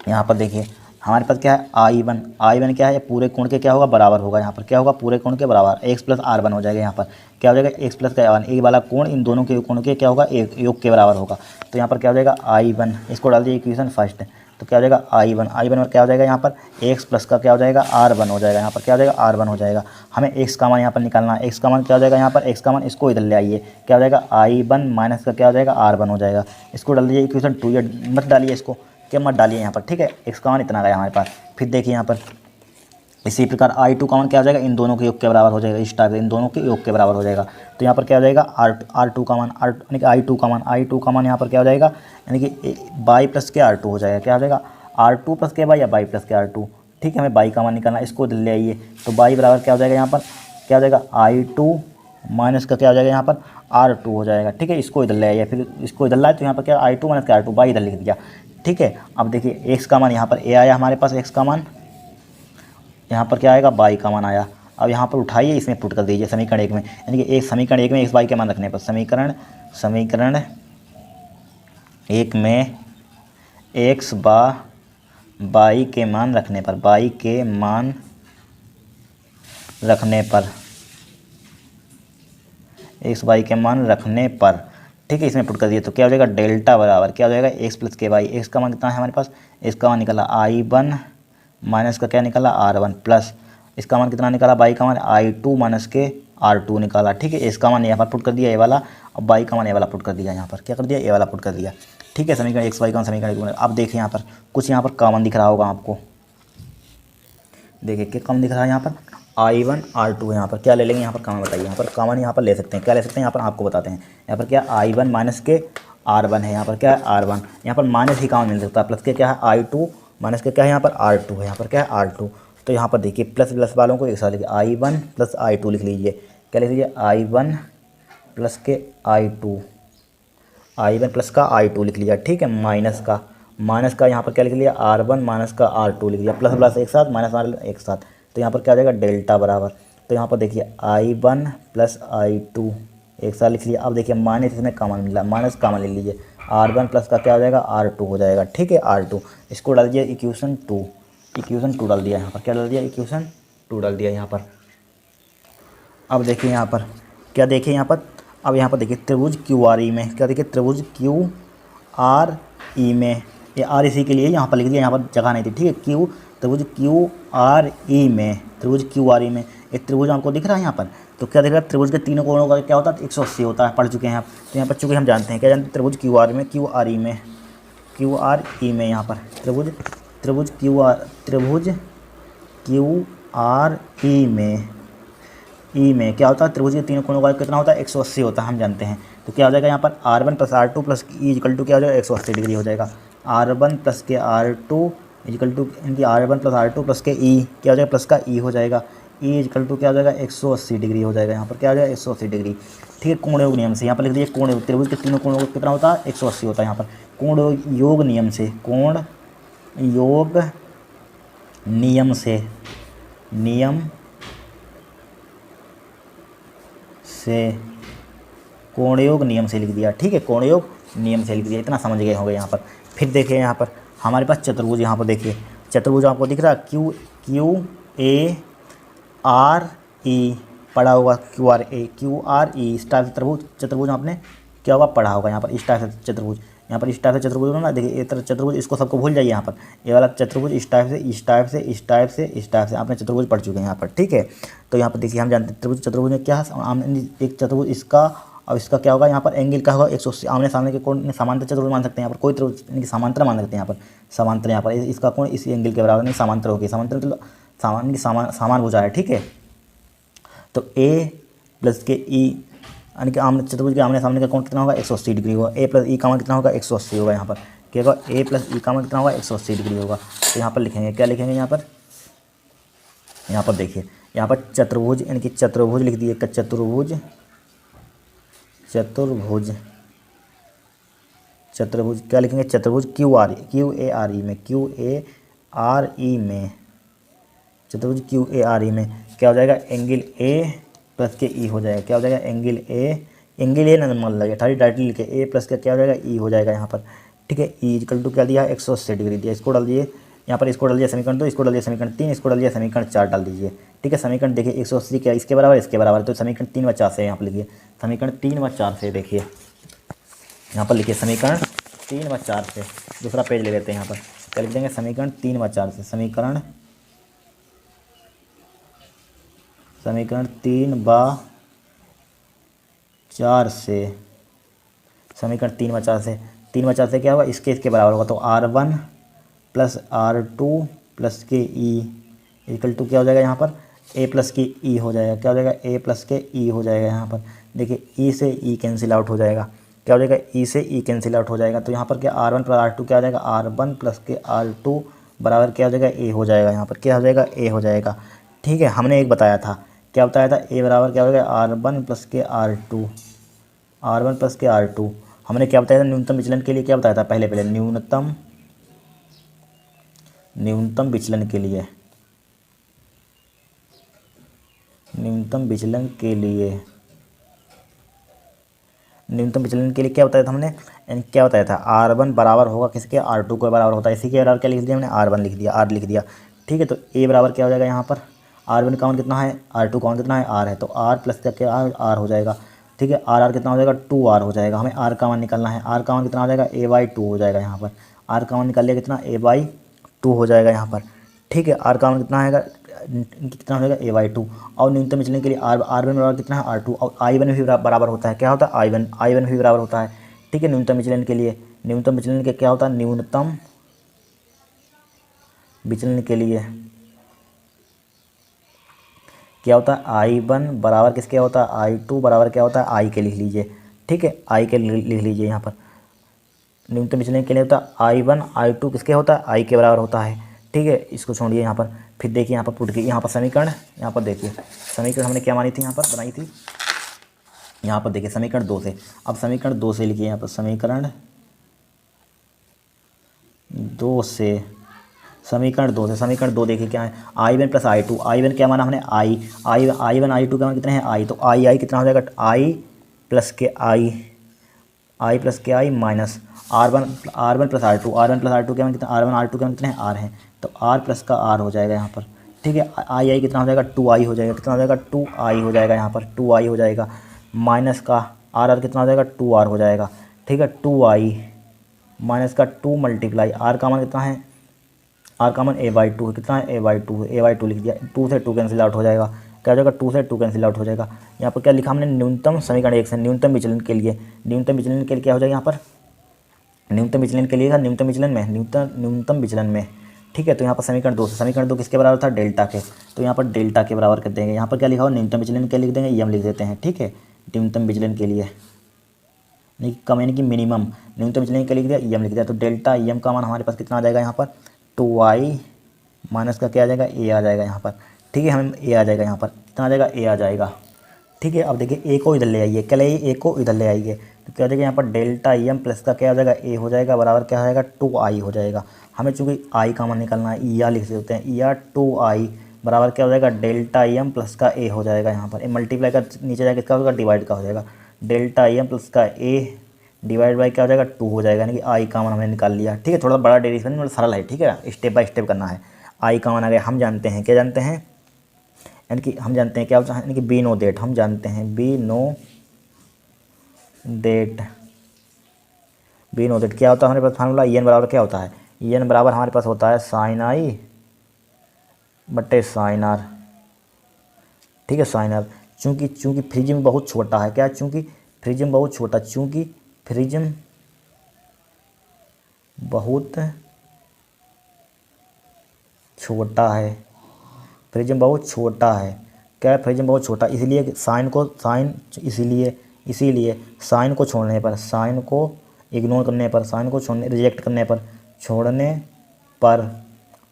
Speaker 1: यहाँ पर देखिए हमारे पास क्या है आई वन क्या है, पूरे कोण के क्या होगा बराबर होगा, यहाँ पर क्या होगा पूरे कोण के बराबर एक्स प्लस आर वन हो जाएगा। यहाँ पर क्या हो जाएगा एक्स प्लस का वन, एक वाला कोण इन दोनों के कोण के क्या होगा एक योग के बराबर होगा। तो यहाँ पर क्या हो जाएगा आई वन, इसको डाल दिए इक्वेशन फर्स्ट, तो क्या हो जाएगा आई वन और क्या हो जाएगा यहाँ पर एक्स प्लस का क्या हो जाएगा आर वन हो जाएगा। यहाँ पर क्या हो जाएगा आर वन हो जाएगा। हमें एक्स का मान यहाँ पर निकालना है, एक्स का मान क्या हो जाएगा यहाँ पर एक्स का मान इसको इधर ले आइए, क्या हो जाएगा आई वन माइनस का क्या हो जाएगा आर वन हो जाएगा। इसको डाल दीजिए इक्वेशन टू, ये मत डालिए इसको, क्या मत डालिए यहाँ पर, ठीक है। एक्स का मान इतना गया हमारे पास। फिर देखिए यहाँ पर इसी प्रकार आई टू का मान क्या हो जाएगा इन दोनों के योग के बराबर हो जाएगा, इस टाइप से इन दोनों के योग के बराबर हो जाएगा। तो यहाँ पर क्या हो जाएगा आर टू का मान यानी कि आई टू का मान यहाँ पर क्या हो जाएगा यानी कि बाई प्लस के आर टू हो जाएगा। क्या हो जाएगा आर टू प्लस के बाई या बाई प्लस के आर टू, ठीक है। हमें बाई का मान निकालना, इसको ले आइए, तो बाई बराबर क्या हो जाएगा यहाँ पर क्या हो जाएगा आई टू माइनस का क्या हो जाएगा यहाँ पर आर टू हो जाएगा, ठीक है। इसको इधर ले आइए, फिर इसको इधर लाए तो यहाँ पर क्या आई टू माइनस का आर टू बाई इधर लिख दिया, ठीक है। अब देखिए एक्स का मान यहाँ पर ए आया हमारे पास, एक्स का मान यहाँ पर क्या आएगा बाई का मान आया। अब यहाँ पर उठाइए, इसमें पुट कर दीजिए समीकरण एक में, यानी कि एक समीकरण एक में एक्स बाई के मान रखने पर समीकरण एक में एक्स बाई के मान रखने पर एक्स बाई के मान रखने पर, ठीक है, इसमें पुट कर दिए तो क्या हो जाएगा डेल्टा बराबर क्या हो जाएगा एक्स प्लस के बाई। एक्स का मान कितना है हमारे पास, एक्स का मान निकला आई वन माइनस का क्या निकला आर वन प्लस इसका मान कितना निकाला बाई का मान आई टू माइनस के आर टू निकाला, ठीक है। इसका मान यहाँ पर पुट कर दिया ए वाला, अब बाई का मान ए वाला पुट कर दिया, यहाँ पर क्या कर दिया ए वाला पुट कर दिया, ठीक है। समीकरण एक्स बाई का समीकरण। अब देखिए यहाँ पर कुछ यहाँ पर कॉमन दिख रहा होगा आपको, देखिए क्या कॉमन दिख रहा है यहाँ पर आई वन आर टू, यहाँ पर क्या ले लेंगे यहाँ पर कॉमन बताइए। यहाँ पर कॉमन यहाँ पर ले सकते हैं, क्या ले सकते हैं यहाँ पर आपको बताते हैं। यहाँ पर क्या आई वन माइनस के आर वन है, यहाँ पर क्या है आर वन, यहाँ पर माइनस ही कॉमन मिल सकता है, प्लस के क्या है आई टू माइनस के क्या है यहाँ पर आर टू है, यहाँ पर क्या है आर टू। तो यहाँ पर देखिए प्लस प्लस वालों को एक साथ लिखिए, I one plus I two लिख लीजिए, क्या लिख लीजिए आई वन प्लस के I two, I one plus का आई टू लिख लिया, ठीक है। माइनस का यहाँ पर क्या लिख लिया आर वन माइनस का आर टू लिख लिया, प्लस प्लस एक साथ माइनस आर एक साथ, तो यहाँ पर क्या हो जाएगा डेल्टा बराबर। तो यहाँ पर देखिए I one plus I two एक साथ लिख लिया। अब देखिए माइनस इसमें कॉमन मिला, माइनस कॉमन ले लीजिए, आर वन प्लस का क्या हो जाएगा आर टू हो जाएगा, ठीक है आर टू। इसको डाल दिया इक्वेशन टू डाल दिया, यहाँ पर क्या डाल दिया इक्वेशन टू डाल दिया यहाँ पर। अब देखिए यहाँ पर क्या देखिए यहाँ पर, अब यहाँ पर देखिए त्रिभुज क्यू आर ई में, क्या देखिए त्रिभुज क्यू आर ई में, ये आर इसी के लिए यहाँ पर लिख दिया, यहाँ पर जगह नहीं थी, ठीक है। त्रिभुज क्यू आर ई में, त्रिभुज क्यू आर ई में एक त्रिभुज आपको दिख रहा है यहाँ पर, तो क्या दिख रहा है त्रिभुज के तीनों कोणों का क्या होता है 180 होता है, पढ़ चुके हैं आप। तो यहाँ पर चूँकि हम जानते हैं क्या जानते हैं त्रिभुज क्यू आर में क्यू आर ई में यहाँ पर त्रिभुज क्यू आर ई में क्या होता है त्रिभुज के तीनों कोणों का कितना होता है 180 होता है, हम जानते हैं। तो क्या हो जाएगा यहाँ पर R one plus R two plus E equal to क्या हो जाएगा 180 डिग्री हो जाएगा। आर वन प्लस के आर टू इक्वल टू इनकी R one plus R two plus के ई क्या हो जाएगा प्लस का ई हो जाएगा, ई इक्वल टू क्या हो जाएगा 180 डिग्री हो जाएगा, यहाँ पर क्या हो जाएगा 180 डिग्री, ठीक है। कोण योग नियम से यहाँ पर लिख दीजिए कोण योग, त्रिभुज के तीनों कोणों का कितना होता है 180 होता है, यहाँ पर कोण योग नियम से कोण योग नियम से कोण योग नियम से लिख दिया, ठीक है। कोण योग नियम से लिख दिया, इतना समझ गए होंगे यहाँ पर। फिर देखिए यहाँ पर हमारे पास चतुर्भुज, यहाँ पर देखिए चतुर्भुज आपको दिख रहा है क्यू ए आर ई पढ़ा होगा, क्यू आर ई इस टाइप से चतुर्भुज आपने क्या होगा पढ़ा होगा। यहाँ पर इस टाइप से चतुर्भुज, यहाँ पर इस टाइप से चतुर्भुज ना, देखिए ये तरह चतुर्भुज, इसको सबको भूल जाइए। यहाँ पर ये वाला चतुर्भुज इस टाइप से आपने चतुर्भुज पढ़ चुके हैं यहाँ पर, ठीक है। तो यहाँ पर देखिए हम जानते हैं चतुर्भुज में क्या है, एक चतुर्भुज इसका और इसका क्या होगा यहाँ पर एंगल का होगा 180, आमने सामने के कोण समांतर चतुर्भुज मान सकते हैं, यहाँ पर कोई त्रिभुज इनकी समांतर मान सकते हैं, यहाँ पर समांतर, यहाँ पर इसका कोण इसी एंगल के बराबर नहीं समांतर होगी, समांतर मतलब समान भुजा है, ठीक है। तो ए प्लस के ई यानी कि आमने चतुर्भुज के आमने सामने का कोण कितना होगा 180 डिग्री होगा, ए प्लस ई का मान कितना होगा 180 होगा, यहाँ पर क्या होगा ए प्लस ई का मान कितना होगा 180 डिग्री होगा। तो यहाँ पर लिखेंगे क्या लिखेंगे यहाँ पर देखिए यहाँ पर चतुर्भुज यानी कि चतुर्भुज लिख दिए, चतुर्भुज क्या लिखेंगे चतुर्भुज क्यू ए आर ई में चतुर्भुज क्यू ए आर ई में क्या हो जाएगा एंगल ए प्लस के ई हो जाएगा, क्या हो जाएगा एंगल ए नॉर्मल लगे डायरेक्टली लिखे ए प्लस का क्या हो जाएगा ई हो जाएगा यहाँ पर, ठीक है। ई इक्वल टू क्या दिया 180 डिग्री दिया, इसको डाल दिए यहाँ पर इसको डाल दिया समीकरण 2, इसको डाल दिया समीकरण 3, इसको डाल दिया समीकरण 4 डाल दीजिए। ठीक है, समीकरण देखिए 180 क्या इसके बराबर, इसके बराबर, तो समीकरण 3 व 4 से यहाँ पर लिखिए, समीकरण 3 व 4 से देखिए यहाँ पर लिखिए समीकरण 3 व 4 से। दूसरा पेज ले लेते हैं, यहाँ पर क्या लिख देंगे, समीकरण 3 व 4 से, समीकरण 3 व 4 से, समीकरण 3 व 4 से, 3 व 4 से क्या होगा, इसके बराबर होगा, तो R1 प्लस R2 प्लस के ई इक्वल टू क्या हो जाएगा, यहाँ पर a प्लस की ई हो जाएगा, क्या हो जाएगा, a प्लस के ई हो जाएगा। यहाँ पर देखिए ई से ई कैंसिल आउट हो जाएगा, क्या हो जाएगा, ई से ई कैंसिल आउट हो जाएगा। तो यहाँ पर क्या R1 प्लस R2 क्या हो जाएगा, R1 प्लस के R2 बराबर क्या हो जाएगा, a हो जाएगा। यहाँ पर क्या हो जाएगा, a हो जाएगा। ठीक है, हमने एक बताया था, क्या बताया था, a बराबर क्या हो जाएगा, R1 प्लस के R2, R1 प्लस के R2। हमने क्या बताया था, न्यूनतम विचलन के लिए क्या बताया था, पहले न्यूनतम विचलन के लिए, न्यूनतम विचलन के लिए क्या बताया था हमने, क्या बताया था, R1 बराबर होगा किसके, R2 के बराबर होता है। इसी के बराबर क्या लिख दिया हमने, R1 लिख दिया, R लिख दिया। ठीक है, तो a बराबर क्या हो जाएगा, यहाँ पर R1 का मान कितना है, R2 का मान कितना है, R है, तो R प्लस क्या R हो जाएगा। ठीक है, R कितना हो जाएगा, 2R हो जाएगा। हमें R का मान निकालना है, R का मान कितना हो जाएगा, a/2 हो जाएगा। यहाँ पर R का मान निकाल लिया, कितना, a/2 हो जाएगा यहाँ पर। ठीक है, R का मान कितना आएगा, कितना हो जाएगा, a/2। और न्यूनतम विचलन के लिए R1 बराबर कितना है, R2, और I1 भी बराबर होता है, क्या होता है, I1 भी बराबर होता है। ठीक है, न्यूनतम विचलन के लिए, न्यूनतम विचलन के क्या होता है, न्यूनतम विचलन के लिए क्या होता है, I1 बराबर किसके होता है, I2 बराबर क्या होता है, I के लिख लीजिए। ठीक है, I के लिख लीजिए। यहाँ पर न्यूनतम विचलन के लिए होता है I1 I2 किसके होता है, I के बराबर होता है। ठीक है, इसको छोड़िए यहाँ पर, फिर देखिए यहाँ पर पुट के, यहाँ पर समीकरण, यहाँ पर देखिए समीकरण हमने क्या मानी थी, यहाँ पर बनाई थी, यहाँ पर देखिए समीकरण 2 से। अब समीकरण 2 से लिखिए, यहाँ पर समीकरण 2 से, समीकरण 2 देखिए क्या है, I1 प्लस I2, I1 क्या माना हमने, I1 I2 का मान कितने हैं, I, तो I कितना हो जाएगा, I प्लस के I minus R1 plus R2 के मान कितना, R2 के मान कितने हैं, R हैं, तो R प्लस का R हो जाएगा यहाँ पर। ठीक है, I कितना हो जाएगा, 2I हो जाएगा, कितना हो जाएगा, 2I हो जाएगा, यहाँ पर 2I हो जाएगा, माइनस का R कितना हो जाएगा, 2R हो जाएगा। ठीक है, 2I माइनस का 2 मल्टीप्लाई R का मान कितना है, R का मान a/2 है, कितना है, a/2 लिख दिया, 2 से 2 कैंसिल आउट हो जाएगा, क्या हो जाएगा, 2 से 2 कैंसिल आउट हो जाएगा। यहाँ पर क्या लिखा हमने, न्यूनतम, समीकरण 1 से न्यूनतम विचलन के लिए, क्या हो जाएगा यहाँ पर, न्यूनतम विचलन के लिए, न्यूनतम विचलन में। ठीक है, तो यहाँ पर समीकरण 2 से, समीकरण 2 किसके बराबर था, डेल्टा के, तो यहाँ पर डेल्टा के बराबर कर देंगे। यहाँ पर क्या लिखा हुआ, न्यूनतम विचलन के लिख देंगे, यम लिख देते हैं। ठीक है, न्यूनतम विचलन के लिए, नहीं कम यानी कि मिनिमम, न्यूनतम विचलन के लिख दिया, यम लिख दिया, तो डेल्टा यम का मान हमारे पास कितना आ जाएगा, यहाँ पर 2I माइनस का क्या आ जाएगा, a आ जाएगा यहाँ पर। ठीक है, हमें a आ जाएगा, यहाँ पर कितना आ जाएगा, a आ जाएगा। ठीक है, अब देखिए a को इधर ले आइए, क्या ले आइए, a को इधर ले आइए, तो क्या हो जाएगा, यहाँ पर डेल्टा एम प्लस का क्या हो जाएगा, a हो जाएगा, बराबर क्या हो जाएगा, 2I हो जाएगा। हमें चूँकि I का मान निकालना है, या लिख देते हैं, या 2I बराबर क्या हो जाएगा, डेल्टा एम प्लस का a हो जाएगा। यहाँ पर मल्टीप्लाई का नीचे जाएगा, किसका होगा, डिवाइड का हो जाएगा, डेल्टा एम प्लस का a डिवाइड बाई क्या हो जाएगा, 2 हो जाएगा, यानी कि I का मान हमने निकाल लिया। ठीक है, थोड़ा बड़ा डेरिवेशन थोड़ा सरल है। ठीक है, स्टेप बाय स्टेप करना है। I का मान आ गया, हम जानते हैं, क्या जानते हैं, यानी कि हम जानते हैं क्या होता है, यानी कि बी नो देट, हम जानते हैं बी नो देट क्या होता है हमारे पास फार्मूला, EN बराबर क्या होता है, EN बराबर हमारे पास होता है साइन I बटे साइन R। ठीक है, साइन R, चूँकि फ्रिज्म बहुत छोटा है, क्या, चूँकि फ्रिज्म बहुत छोटा है, क्या है, फ्रिज्म बहुत छोटा, इसलिए साइन को छोड़ने पर, साइन को इग्नोर करने पर, रिजेक्ट करने पर,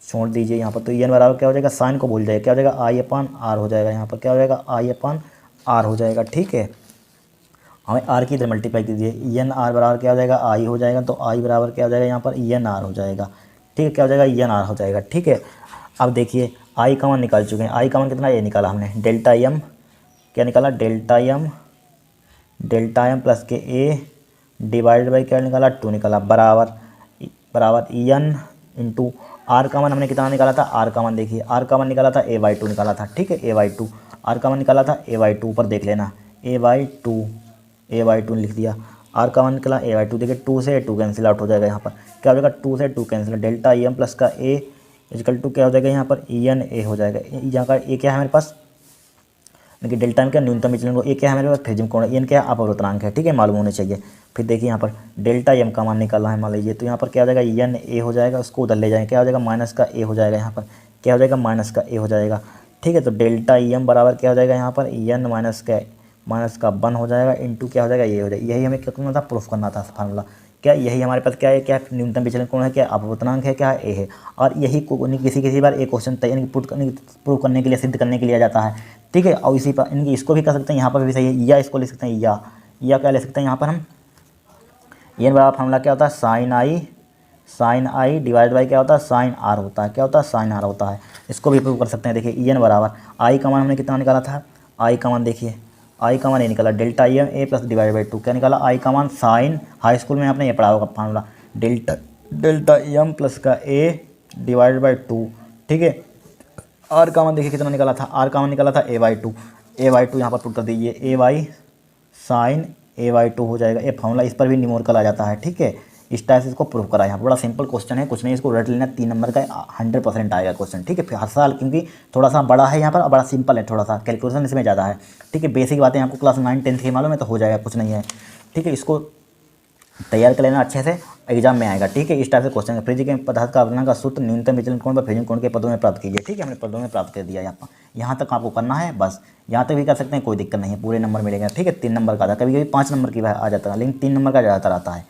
Speaker 1: छोड़ दीजिए यहाँ पर, तो EN बराबर क्या हो जाएगा, साइन को भूल जाएगा, क्या हो जाएगा, I/R हो जाएगा। यहाँ पर क्या हो जाएगा, I/R हो जाएगा। ठीक है, हमें R की इधर मल्टीप्लाई कीजिए, EN/R बराबर क्या हो जाएगा, I हो जाएगा, तो I बराबर क्या हो जाएगा, यहाँ पर EN/R हो जाएगा। ठीक है, क्या हो जाएगा, EN/R हो जाएगा। ठीक है, अब देखिए I का मान निकाल चुके हैं, I का मान कितना, ये निकाला हमने, डेल्टा एम, क्या निकाला, डेल्टा एम प्लस के a डिवाइड बाई क्या निकाला, 2 निकाला, बराबर EN इंटू आर का मान हमने कितना निकाला था, आर का मान देखिए, आर का मान निकाला था a/2 निकाला था, ठीक है, a/2 आर का मान निकाला था a/2, ऊपर देख लेना a/2 लिख दिया। आर का मान निकला a/2, देखिए 2 से 2 कैंसिल आउट हो जाएगा, यहाँ पर क्या हो जाएगा 2 से 2 cancel, delta E M plus का a इजकल टू क्या हो जाएगा यहाँ पर en a हो जाएगा। यहाँ का a क्या है मेरे पास, देखिए डेल्टा एम क्या न्यूनतम विचलन को, ए क्या है मेरे पास फ्रीजिंग कोण, एन क्या है अपवर्तनांक है, ठीक है, मालूम होने चाहिए। फिर देखिए यहाँ पर डेल्टा एम का मान निकालना है मान लीजिए, तो यहाँ पर क्या हो जाएगा एन ए हो जाएगा, उसको उधर ले जाएंगे, क्या हो जाएगा माइनस का ए हो जाएगा, यहाँ पर क्या हो जाएगा माइनस का ए हो जाएगा, ठीक है। तो डेल्टा ई एम बराबर क्या हो जाएगा यहाँ पर एन माइनस का 1 हो जाएगा इंटू क्या हो जाएगा ये हो जाएगा। यही हमें क्या करना था, प्रूफ करना था फार्मूला, क्या यही हमारे पास क्या है, क्या न्यूनतम विचलन कोण है, क्या अपवर्तनांक है, क्या है ए है। और यही किसी बार एक क्वेश्चन यानी प्रूव करने के लिए, सिद्ध करने के लिए आ जाता है, ठीक है। और इसी पर इनकी इसको भी कर सकते हैं, यहाँ पर भी सही है, या इसको ले सकते हैं, या क्या ले सकते हैं यहाँ पर हम, एन बराबर फार्मूला क्या होता है साइन आई डिवाइड बाई क्या होता है साइन आर होता है, क्या होता है साइन आर होता है। इसको भी प्रूव कर सकते हैं, देखिए एन बराबर आई का मान हमने कितना निकाला था, आई का मान देखिए, आई का मान ये निकाला delta E M A plus divide by 2, क्या निकाला आई का मान साइन, हाई स्कूल में आपने ये पढ़ा होगा formula, delta E M plus का ए डिवाइड बाई 2, ठीक है। आर का मान देखिए कितना निकाला था, आर का मान निकाला था a/2 यहाँ पर पुट कर दीजिए, ए वाई साइन a/2 हो जाएगा। ये फार्मूला इस पर भी न्यूमेरिकल आ जाता है, ठीक है। इस टाइप से इसको प्रूव करा। यहाँ पर बड़ा सिंपल क्वेश्चन है, कुछ नहीं, इसको रट लेना, 3 नंबर का 100% आएगा क्वेश्चन, ठीक है। फिर हर साल क्योंकि थोड़ा सा बड़ा है यहाँ पर, बड़ा सिंपल है, थोड़ा सा कैलकुलेशन इसमें ज़्यादा है, ठीक है। बेसिक बातें आपको क्लास 9 10 की मालूम है तो हो जाएगा, कुछ नहीं है, ठीक है। इसको तैयार कर लेना अच्छे से, एग्जाम में आएगा, ठीक है। इस टाइप से क्वेश्चन है। फ्रीजिंग के पदार्थ का अपवर्तनांक का सूत्र न्यूनतम विचलन कोण पर फ्रीजिंग कोण के पदों में प्राप्त कीजिए, ठीक है। हमने पदों में प्राप्त कर दिया यहाँ तक आपको करना है, बस यहाँ तक भी कर सकते हैं, कोई दिक्कत नहीं है, पूरे नंबर मिलेंगे, ठीक है। 3 नंबर का आता है, कभी कभी 5 नंबर की आ जाता है, लेकिन 3 नंबर का ज़्यादातर आता है।